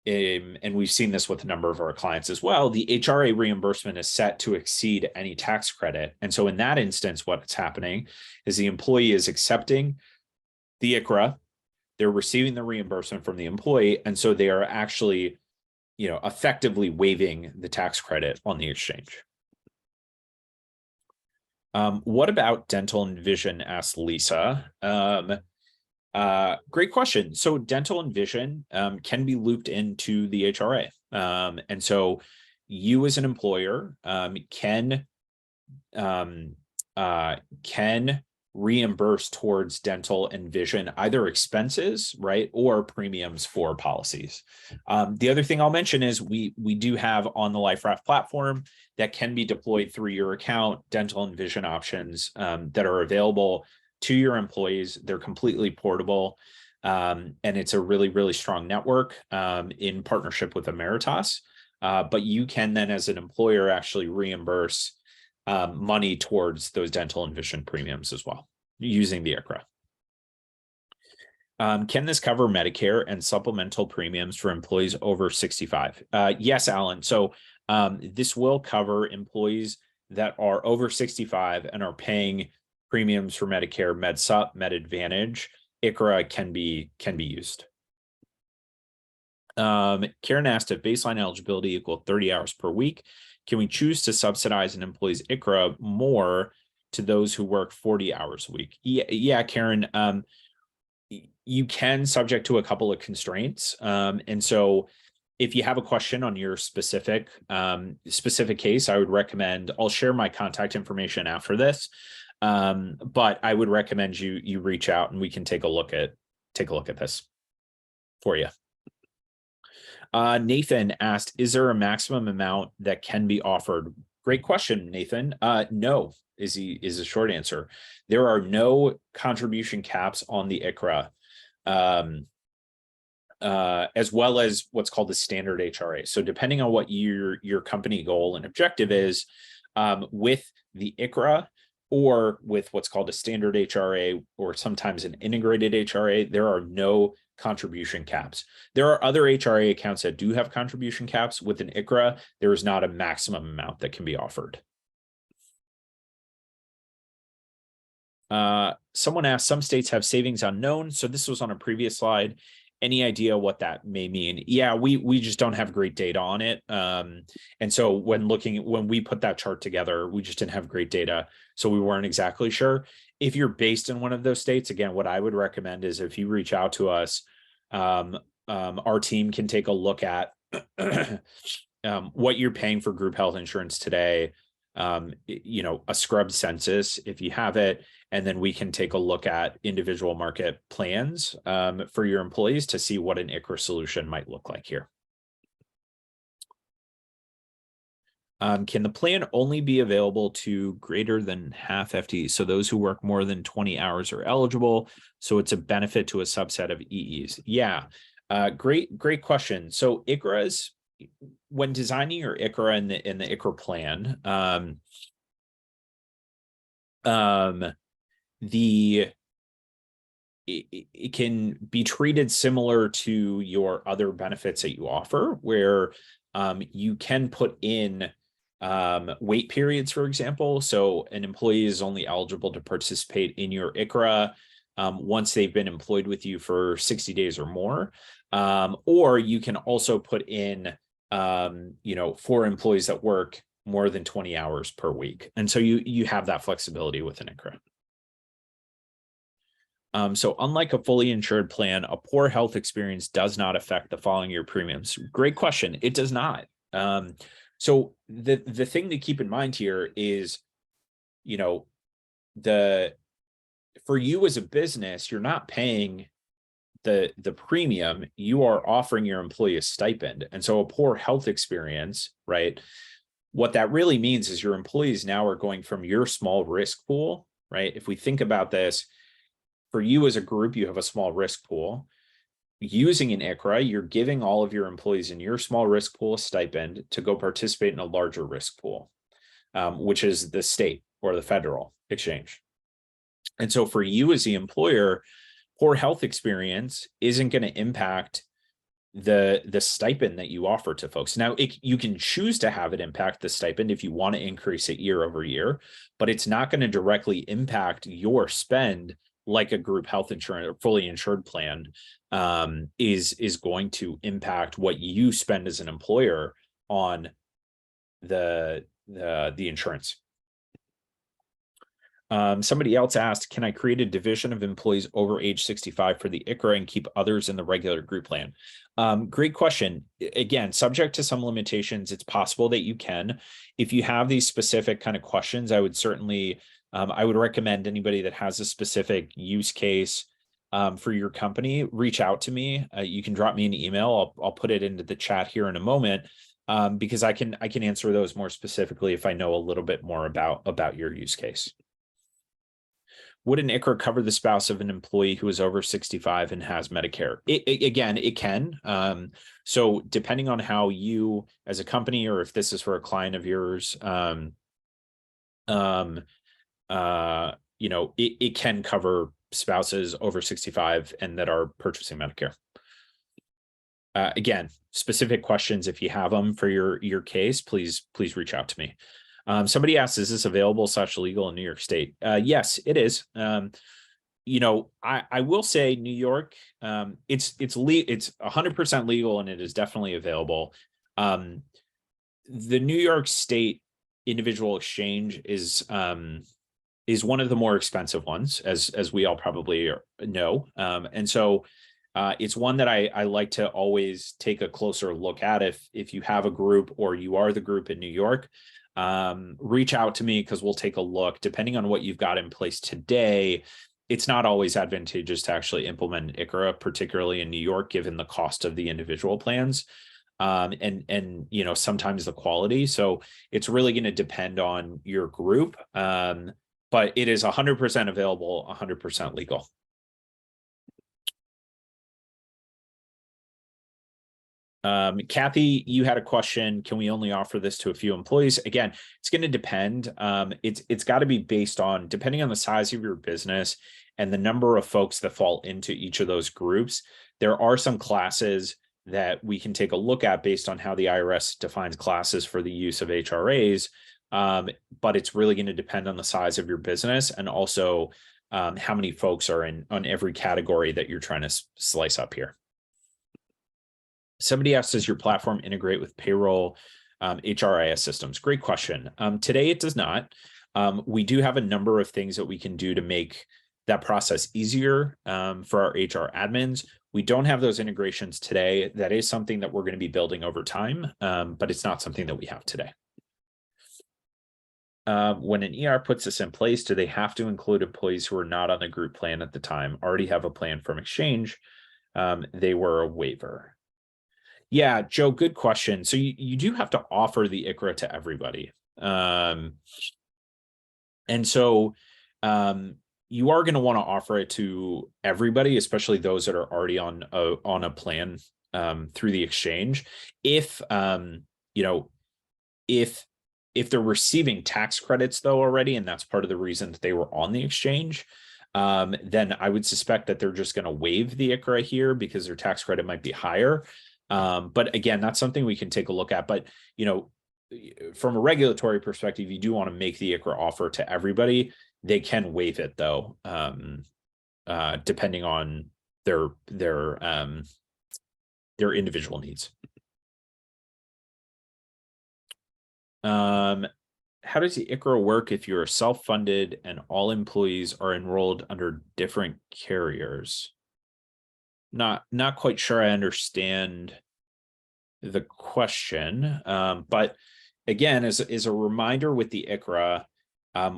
and we've seen this with a number of our clients as well, the ICHRA reimbursement is set to exceed any tax credit. And so in that instance, what's happening is the employee is accepting the ICHRA, they're receiving the reimbursement from the employee, and so they are actually, effectively waiving the tax credit on the exchange. What about dental and vision? Asked Lisa. Great question. So dental and vision can be looped into the ICHRA. And so you as an employer can reimburse towards dental and vision, either expenses, right, or premiums for policies. The other thing I'll mention is we do have on the Liferaft platform that can be deployed through your account, dental and vision options that are available to your employees. They're completely portable, and it's a really, really strong network in partnership with Emeritus. But you can then, as an employer, actually reimburse money towards those dental and vision premiums as well, using the ICHRA. Can this cover Medicare and supplemental premiums for employees over 65? Yes, Alan. So this will cover employees that are over 65 and are paying premiums for Medicare, MedSup, MedAdvantage. ICHRA can be used. Karen asked, if baseline eligibility equal 30 hours per week, can we choose to subsidize an employee's ICHRA more to those who work 40 hours a week? Yeah, Karen, you can, subject to a couple of constraints. And so if you have a question on your specific case, I would recommend, I'll share my contact information after this. But I would recommend you reach out and we can take a look at this for you. Nathan asked, is there a maximum amount that can be offered? Great question, Nathan. No, is a short answer. There are no contribution caps on the ICHRA, as well as what's called the standard ICHRA. So depending on what your company goal and objective is, with the ICHRA or with what's called a standard ICHRA or sometimes an integrated ICHRA, there are no contribution caps. There are other ICHRA accounts that do have contribution caps. With an ICHRA, there is not a maximum amount that can be offered. Someone asked, some states have savings unknown. So this was on a previous slide. Any idea what that may mean? Yeah, we just don't have great data on it. And so when we put that chart together, we just didn't have great data. So we weren't exactly sure. If you're based in one of those states, again, what I would recommend is if you reach out to us, our team can take a look at what you're paying for group health insurance today, a scrubbed census if you have it, and then we can take a look at individual market plans for your employees to see what an ICHRA solution might look like here. Can the plan only be available to greater than half FTE? So those who work more than 20 hours are eligible. So it's a benefit to a subset of EEs. Yeah, great question. So ICHRAs, when designing your ICHRA in the ICHRA plan, it can be treated similar to your other benefits that you offer, where you can put in wait periods, for example. So an employee is only eligible to participate in your ICHRA once they've been employed with you for 60 days or more. Or you can also put in, for employees that work more than 20 hours per week. And so you have that flexibility with an ICHRA. So unlike a fully insured plan, a poor health experience does not affect the following year premiums. Great question. It does not. So the thing to keep in mind here is, for you as a business, you're not paying the premium, you are offering your employee a stipend. And so a poor health experience, right? What that really means is your employees now are going from your small risk pool, right? If we think about this, for you as a group, you have a small risk pool. Using an ICHRA, you're giving all of your employees in your small risk pool a stipend to go participate in a larger risk pool, which is the state or the federal exchange. And so for you as the employer, poor health experience isn't going to impact the stipend that you offer to folks. Now, you can choose to have it impact the stipend if you want to increase it year over year, but it's not going to directly impact your spend like a group health insurance or fully insured plan is going to impact what you spend as an employer on the insurance. Somebody else asked, can I create a division of employees over age 65 for the ICHRA and keep others in the regular group plan? Great question. Again, subject to some limitations, it's possible that you can. If you have these specific kind of questions, I would certainly, I would recommend anybody that has a specific use case for your company, reach out to me. You can drop me an email. I'll put it into the chat here in a moment because I can answer those more specifically if I know a little bit more about your use case. Would an ICHRA cover the spouse of an employee who is over 65 and has Medicare? Again, it can. So depending on how you as a company, or if this is for a client of yours, it can cover spouses over 65 and that are purchasing Medicare. Again, specific questions, if you have them for your case, please reach out to me. Somebody asked, is this available / legal in New York State? Yes, it is. I will say New York, it's 100% legal and it is definitely available. The New York State individual exchange is one of the more expensive ones, as we all probably know. And so it's one that I like to always take a closer look at. If you have a group or you are the group in New York, reach out to me because we'll take a look. Depending on what you've got in place today, it's not always advantageous to actually implement ICHRA, particularly in New York, given the cost of the individual plans and sometimes the quality. So it's really going to depend on your group, but it is 100% available, 100% legal. Kathy, you had a question. Can we only offer this to a few employees? Again, it's going to depend. It's got to be based on, depending on the size of your business and the number of folks that fall into each of those groups. There are some classes that we can take a look at based on how the IRS defines classes for the use of HRAs. But it's really going to depend on the size of your business and also how many folks are on every category that you're trying to slice up here. Somebody asked, does your platform integrate with payroll HRIS systems? Great question. Today, it does not. We do have a number of things that we can do to make that process easier for our HR admins. We don't have those integrations today. That is something that we're going to be building over time, but it's not something that we have today. When an ER puts this in place, do they have to include employees who are not on the group plan at the time, already have a plan from exchange? They were a waiver. Yeah, Joe, good question. So you do have to offer the ICHRA to everybody. And so you are going to want to offer it to everybody, especially those that are already on a plan through the exchange. If they're receiving tax credits though already, and that's part of the reason that they were on the exchange, then I would suspect that they're just going to waive the ICHRA here because their tax credit might be higher. But again, that's something we can take a look at. But, from a regulatory perspective, you do want to make the ICHRA offer to everybody. They can waive it though, depending on their individual needs. How does the ICHRA work if you're self-funded and all employees are enrolled under different carriers? Not quite sure I understand the question, but again, as a reminder with the ICHRA,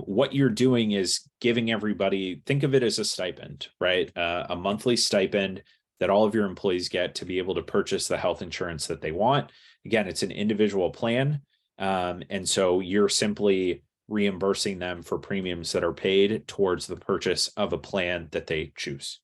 what you're doing is giving everybody, think of it as a stipend, right? A monthly stipend that all of your employees get to be able to purchase the health insurance that they want. Again, it's an individual plan. And so you're simply reimbursing them for premiums that are paid towards the purchase of a plan that they choose.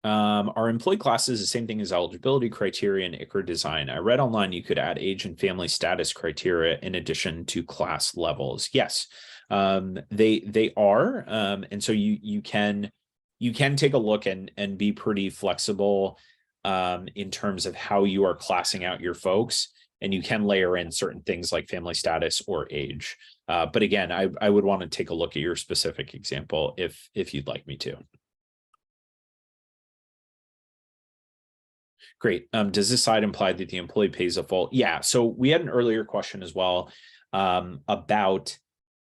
Are employee classes the same thing as eligibility criteria and ICHRA design? I read online you could add age and family status criteria in addition to class levels. Yes, they are. And so you can take a look and be pretty flexible in terms of how you are classing out your folks, and you can layer in certain things like family status or age. But again, I would want to take a look at your specific example if you'd like me to. Great. Does this side imply that the employee pays a full? Yeah. So we had an earlier question as well about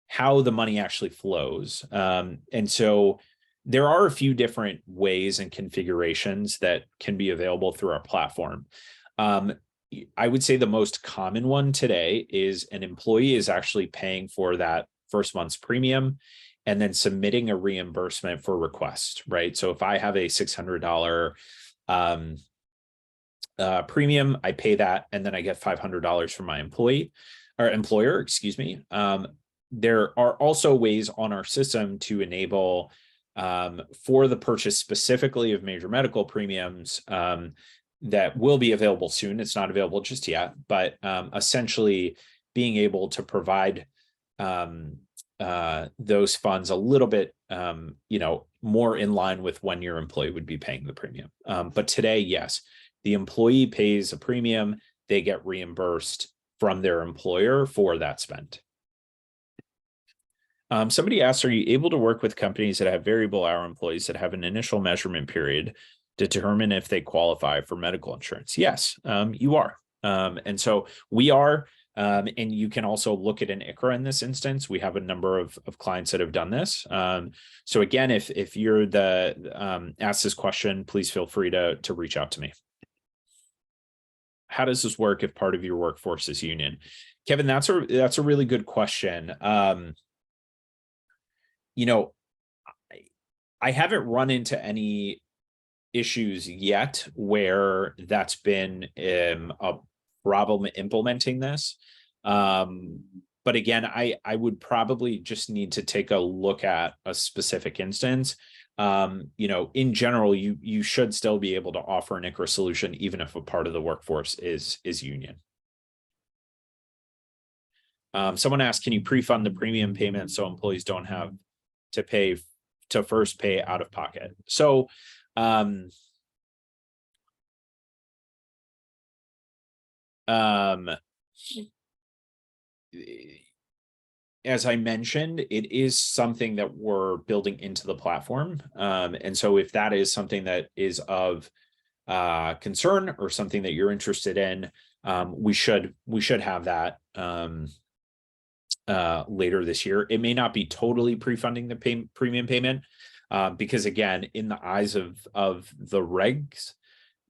how the money actually flows. And so there are a few different ways and configurations that can be available through our platform. I would say the most common one today is an employee is actually paying for that first month's premium and then submitting a reimbursement for request, right? So if I have a $600 premium, I pay that, and then I get $500 from my employer, excuse me. There are also ways on our system to enable for the purchase specifically of major medical premiums that will be available soon. It's not available just yet, but essentially being able to provide those funds a little bit, more in line with when your employee would be paying the premium. But today, yes, the employee pays a premium, they get reimbursed from their employer for that spend. Somebody asked, are you able to work with companies that have variable hour employees that have an initial measurement period to determine if they qualify for medical insurance? Yes, you are. And so we are, and you can also look at an ICHRA in this instance. We have a number of clients that have done this. So again, if you're asked this question, please feel free to reach out to me. How does this work if part of your workforce is union? Kevin, that's a really good question. I haven't run into any issues yet where that's been a problem implementing this. But again, I would probably just need to take a look at a specific instance. In general, you should still be able to offer an ICHRA solution, even if a part of the workforce is union. Someone asked, can you pre-fund the premium payment so employees don't have to first pay out of pocket? So, as I mentioned, it is something that we're building into the platform. And so if that is something that is of concern or something that you're interested in, we should have that later this year. It may not be totally pre-funding the premium payment because again, in the eyes of the regs,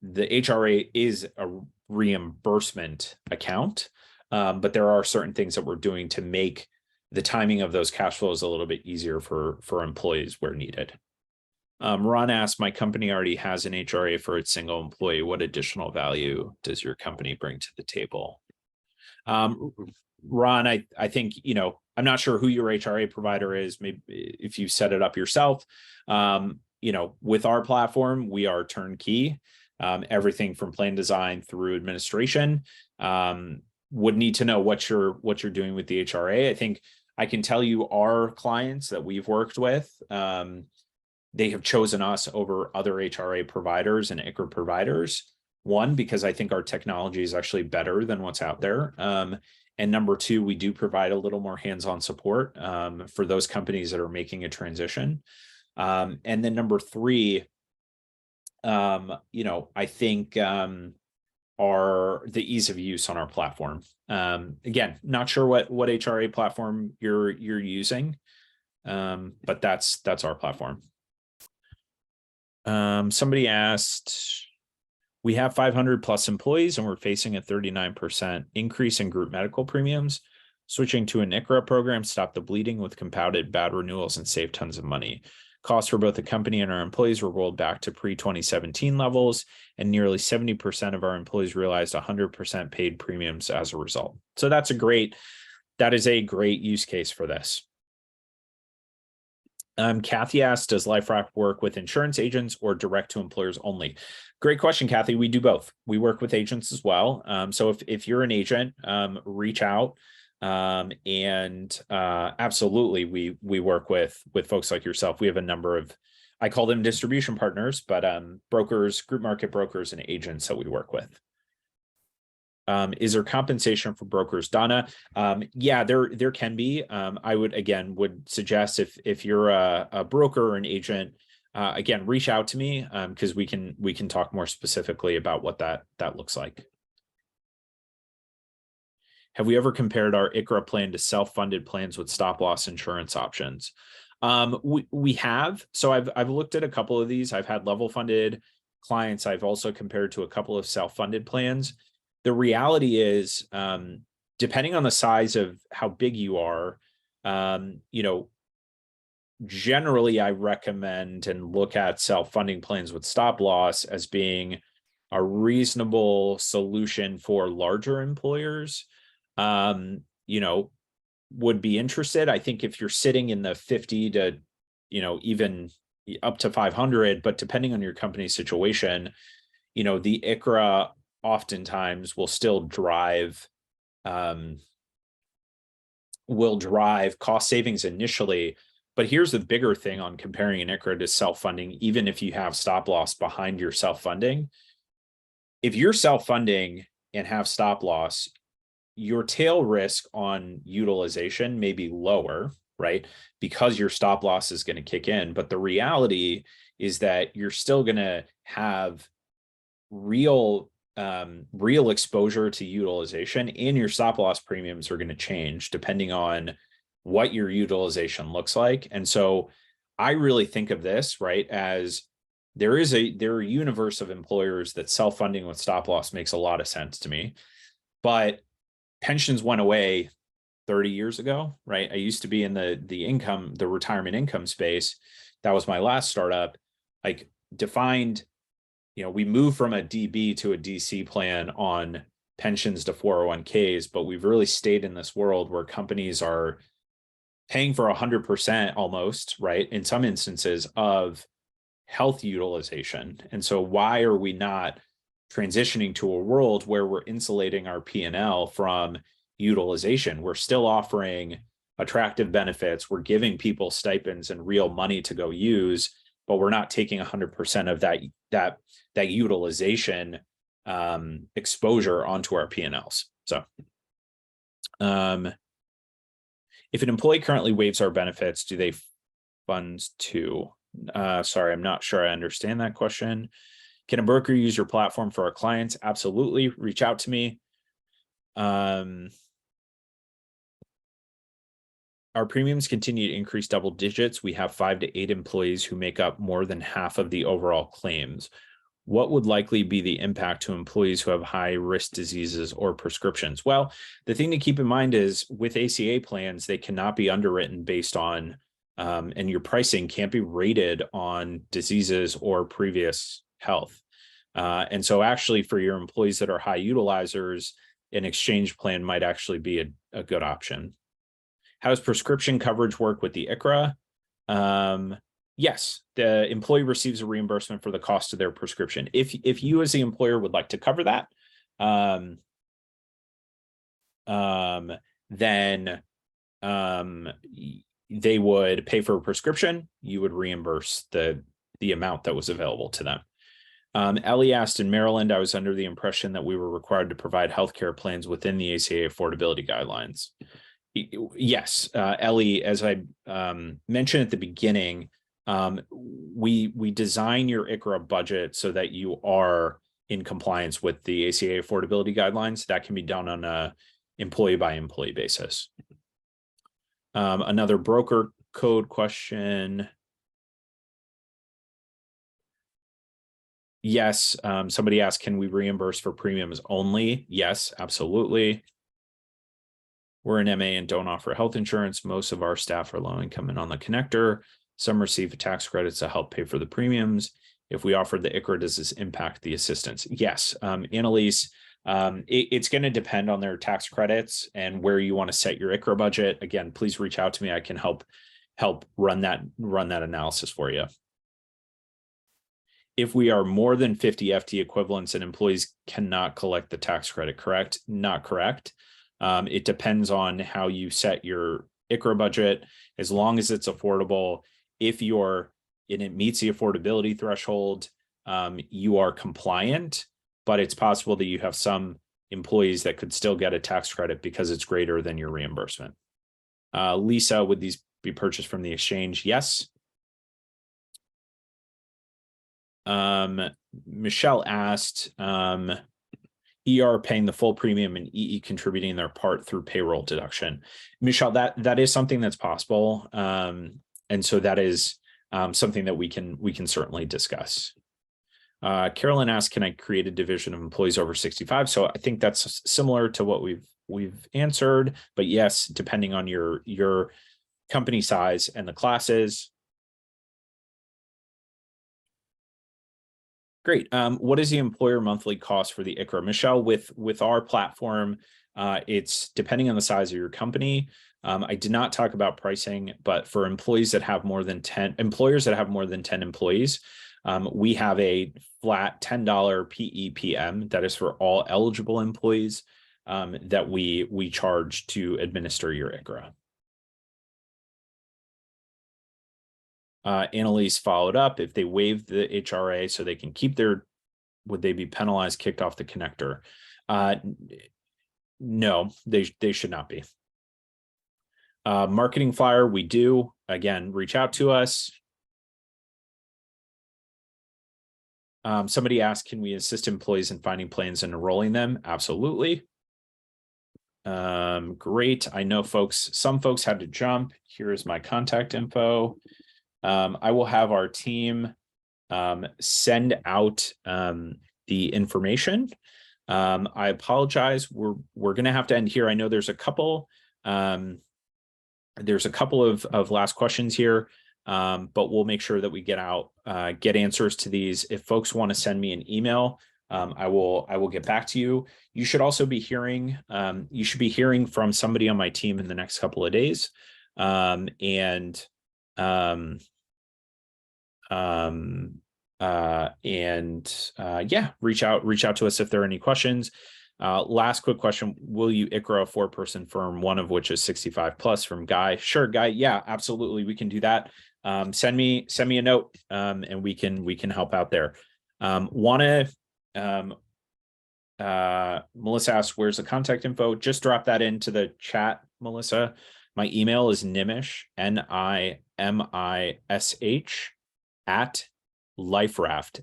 the HRA is a reimbursement account, but there are certain things that we're doing to make the timing of those cash flows a little bit easier for employees where needed. Ron asked, my company already has an HRA for its single employee. What additional value does your company bring to the table? Ron, I think, I'm not sure who your HRA provider is. Maybe if you set it up yourself, with our platform, we are turnkey, everything from plan design through administration. Would need to know what you're doing with the HRA. I think I can tell you our clients that we've worked with, they have chosen us over other HRA providers and ICHRA providers. One, because I think our technology is actually better than what's out there. And number two, we do provide a little more hands-on support for those companies that are making a transition. And then number three, I think are the ease of use on our platform. Again, not sure what HRA platform you're using, but that's our platform. Somebody asked, we have 500 plus employees and we're facing a 39% increase in group medical premiums. Switching to an ICHRA program stopped the bleeding with compounded bad renewals and saved tons of money. Costs for both the company and our employees were rolled back to pre-2017 levels, and nearly 70% of our employees realized 100% paid premiums as a result. So that is a great use case for this. Kathy asked, does Liferaft work with insurance agents or direct to employers only? Great question, Kathy. We do both. We work with agents as well. So if you're an agent, reach out. Absolutely, we work with folks like yourself. We have a number of, I call them distribution partners, but brokers, group market brokers, and agents that we work with. Is there compensation for brokers, Donna? Yeah, there can be. I would suggest if you're a broker or an agent, again, reach out to me because we can talk more specifically about what that looks like. Have we ever compared our ICHRA plan to self-funded plans with stop-loss insurance options? We have. So I've looked at a couple of these. I've had level-funded clients. I've also compared to a couple of self-funded plans. The reality is, depending on the size of how big you are, generally I recommend and look at self-funding plans with stop-loss as being a reasonable solution for larger employers. Would be interested. I think if you're sitting in the 50 to, even up to 500, but depending on your company situation, the ICHRA oftentimes will still drive cost savings initially. But here's the bigger thing on comparing an ICHRA to self-funding, even if you have stop loss behind your self-funding. If you're self-funding and have stop loss, your tail risk on utilization may be lower, right? Because your stop loss is going to kick in. But the reality is that you're still going to have real exposure to utilization, and your stop loss premiums are going to change depending on what your utilization looks like. And so I really think of this, right, as there are a universe of employers that self-funding with stop loss makes a lot of sense to me. But pensions went away 30 years ago, right? I used to be in the retirement income space. That was my last startup. Like defined, we moved from a DB to a DC plan on pensions to 401ks, but we've really stayed in this world where companies are paying for 100% almost, right? In some instances of health utilization. And so why are we not transitioning to a world where we're insulating our P&L from utilization? We're still offering attractive benefits. We're giving people stipends and real money to go use, but we're not taking 100% of that utilization exposure onto our P&Ls. So if an employee currently waives our benefits, do they funds too? Sorry, I'm not sure I understand that question. Can a broker use your platform for our clients? Absolutely. Reach out to me. Our premiums continue to increase double digits. We have 5 to 8 employees who make up more than half of the overall claims. What would likely be the impact to employees who have high risk diseases or prescriptions? Well, the thing to keep in mind is with ACA plans, they cannot be underwritten based on, and your pricing can't be rated on diseases or previous health. And so actually for your employees that are high utilizers, an exchange plan might actually be a good option. How does prescription coverage work with the ICHRA? Yes, the employee receives a reimbursement for the cost of their prescription. If you as the employer would like to cover that, then they would pay for a prescription. You would reimburse the amount that was available to them. Ellie asked, in Maryland, I was under the impression that we were required to provide healthcare plans within the ACA affordability guidelines. Yes, Ellie, as I mentioned at the beginning, we design your ICHRA budget so that you are in compliance with the ACA affordability guidelines. That can be done on a employee by employee basis. Another broker code question. Yes, somebody asked, can we reimburse for premiums only? Yes, absolutely. We're an MA and don't offer health insurance. Most of our staff are low income and on the connector. Some receive tax credits to help pay for the premiums. If we offered the ICHRA, does this impact the assistance? Yes, Annalise, it's going to depend on their tax credits and where you want to set your ICHRA budget. Again, please reach out to me. I can help run that analysis for you. If we are more than 50 FT equivalents and employees cannot collect the tax credit, correct? Not correct. It depends on how you set your ICHRA budget. As long as it's affordable, if it meets the affordability threshold, you are compliant, but it's possible that you have some employees that could still get a tax credit because it's greater than your reimbursement. Lisa, would these be purchased from the exchange? Yes. Michelle asked, ER paying the full premium and EE contributing their part through payroll deduction. Michelle, that is something that's possible. And so that is something that we can certainly discuss. Carolyn asked, can I create a division of employees over 65? So I think that's similar to what we've answered, but yes, depending on your company size and the classes. Great. What is the employer monthly cost for the ICHRA? Michelle, with our platform, it's depending on the size of your company. I did not talk about pricing, but for employees that have more than 10 employees, we have a flat $10 PEPM that is for all eligible employees that we charge to administer your ICHRA. Annalise followed up, if they waive the HRA so they can keep would they be penalized, kicked off the connector? No, they should not be. Marketing flyer, we do. Again, reach out to us. Somebody asked, can we assist employees in finding plans and enrolling them? Absolutely. Great. I know some folks had to jump. Here is my contact info. I will have our team send out the information. I apologize. We're going to have to end here. I know there's a couple of last questions here, but we'll make sure that we get answers to these. If folks want to send me an email, I will get back to you. You should also be hearing from somebody on my team in the next couple of days. Yeah, reach out to us if there are any questions. Last quick question. Will you ICHRA a 4-person firm, one of which is 65 plus, from Guy? Sure, Guy. Yeah, absolutely. We can do that. Send me a note, and we can help out there. Melissa asks, where's the contact info? Just drop that into the chat, Melissa. My email is Nimish, Nimish, at Liferaft,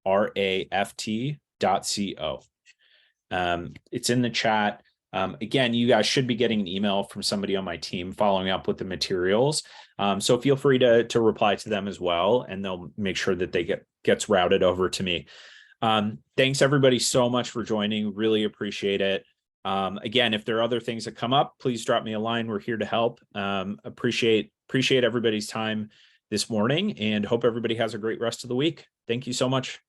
Liferaft.co. It's in the chat. Again, you guys should be getting an email from somebody on my team following up with the materials. So feel free to reply to them as well, and they'll make sure that gets routed over to me. Thanks everybody so much for joining. Really appreciate it. Again, if there are other things that come up, please drop me a line. We're here to help. Appreciate everybody's time this morning, and hope everybody has a great rest of the week. Thank you so much.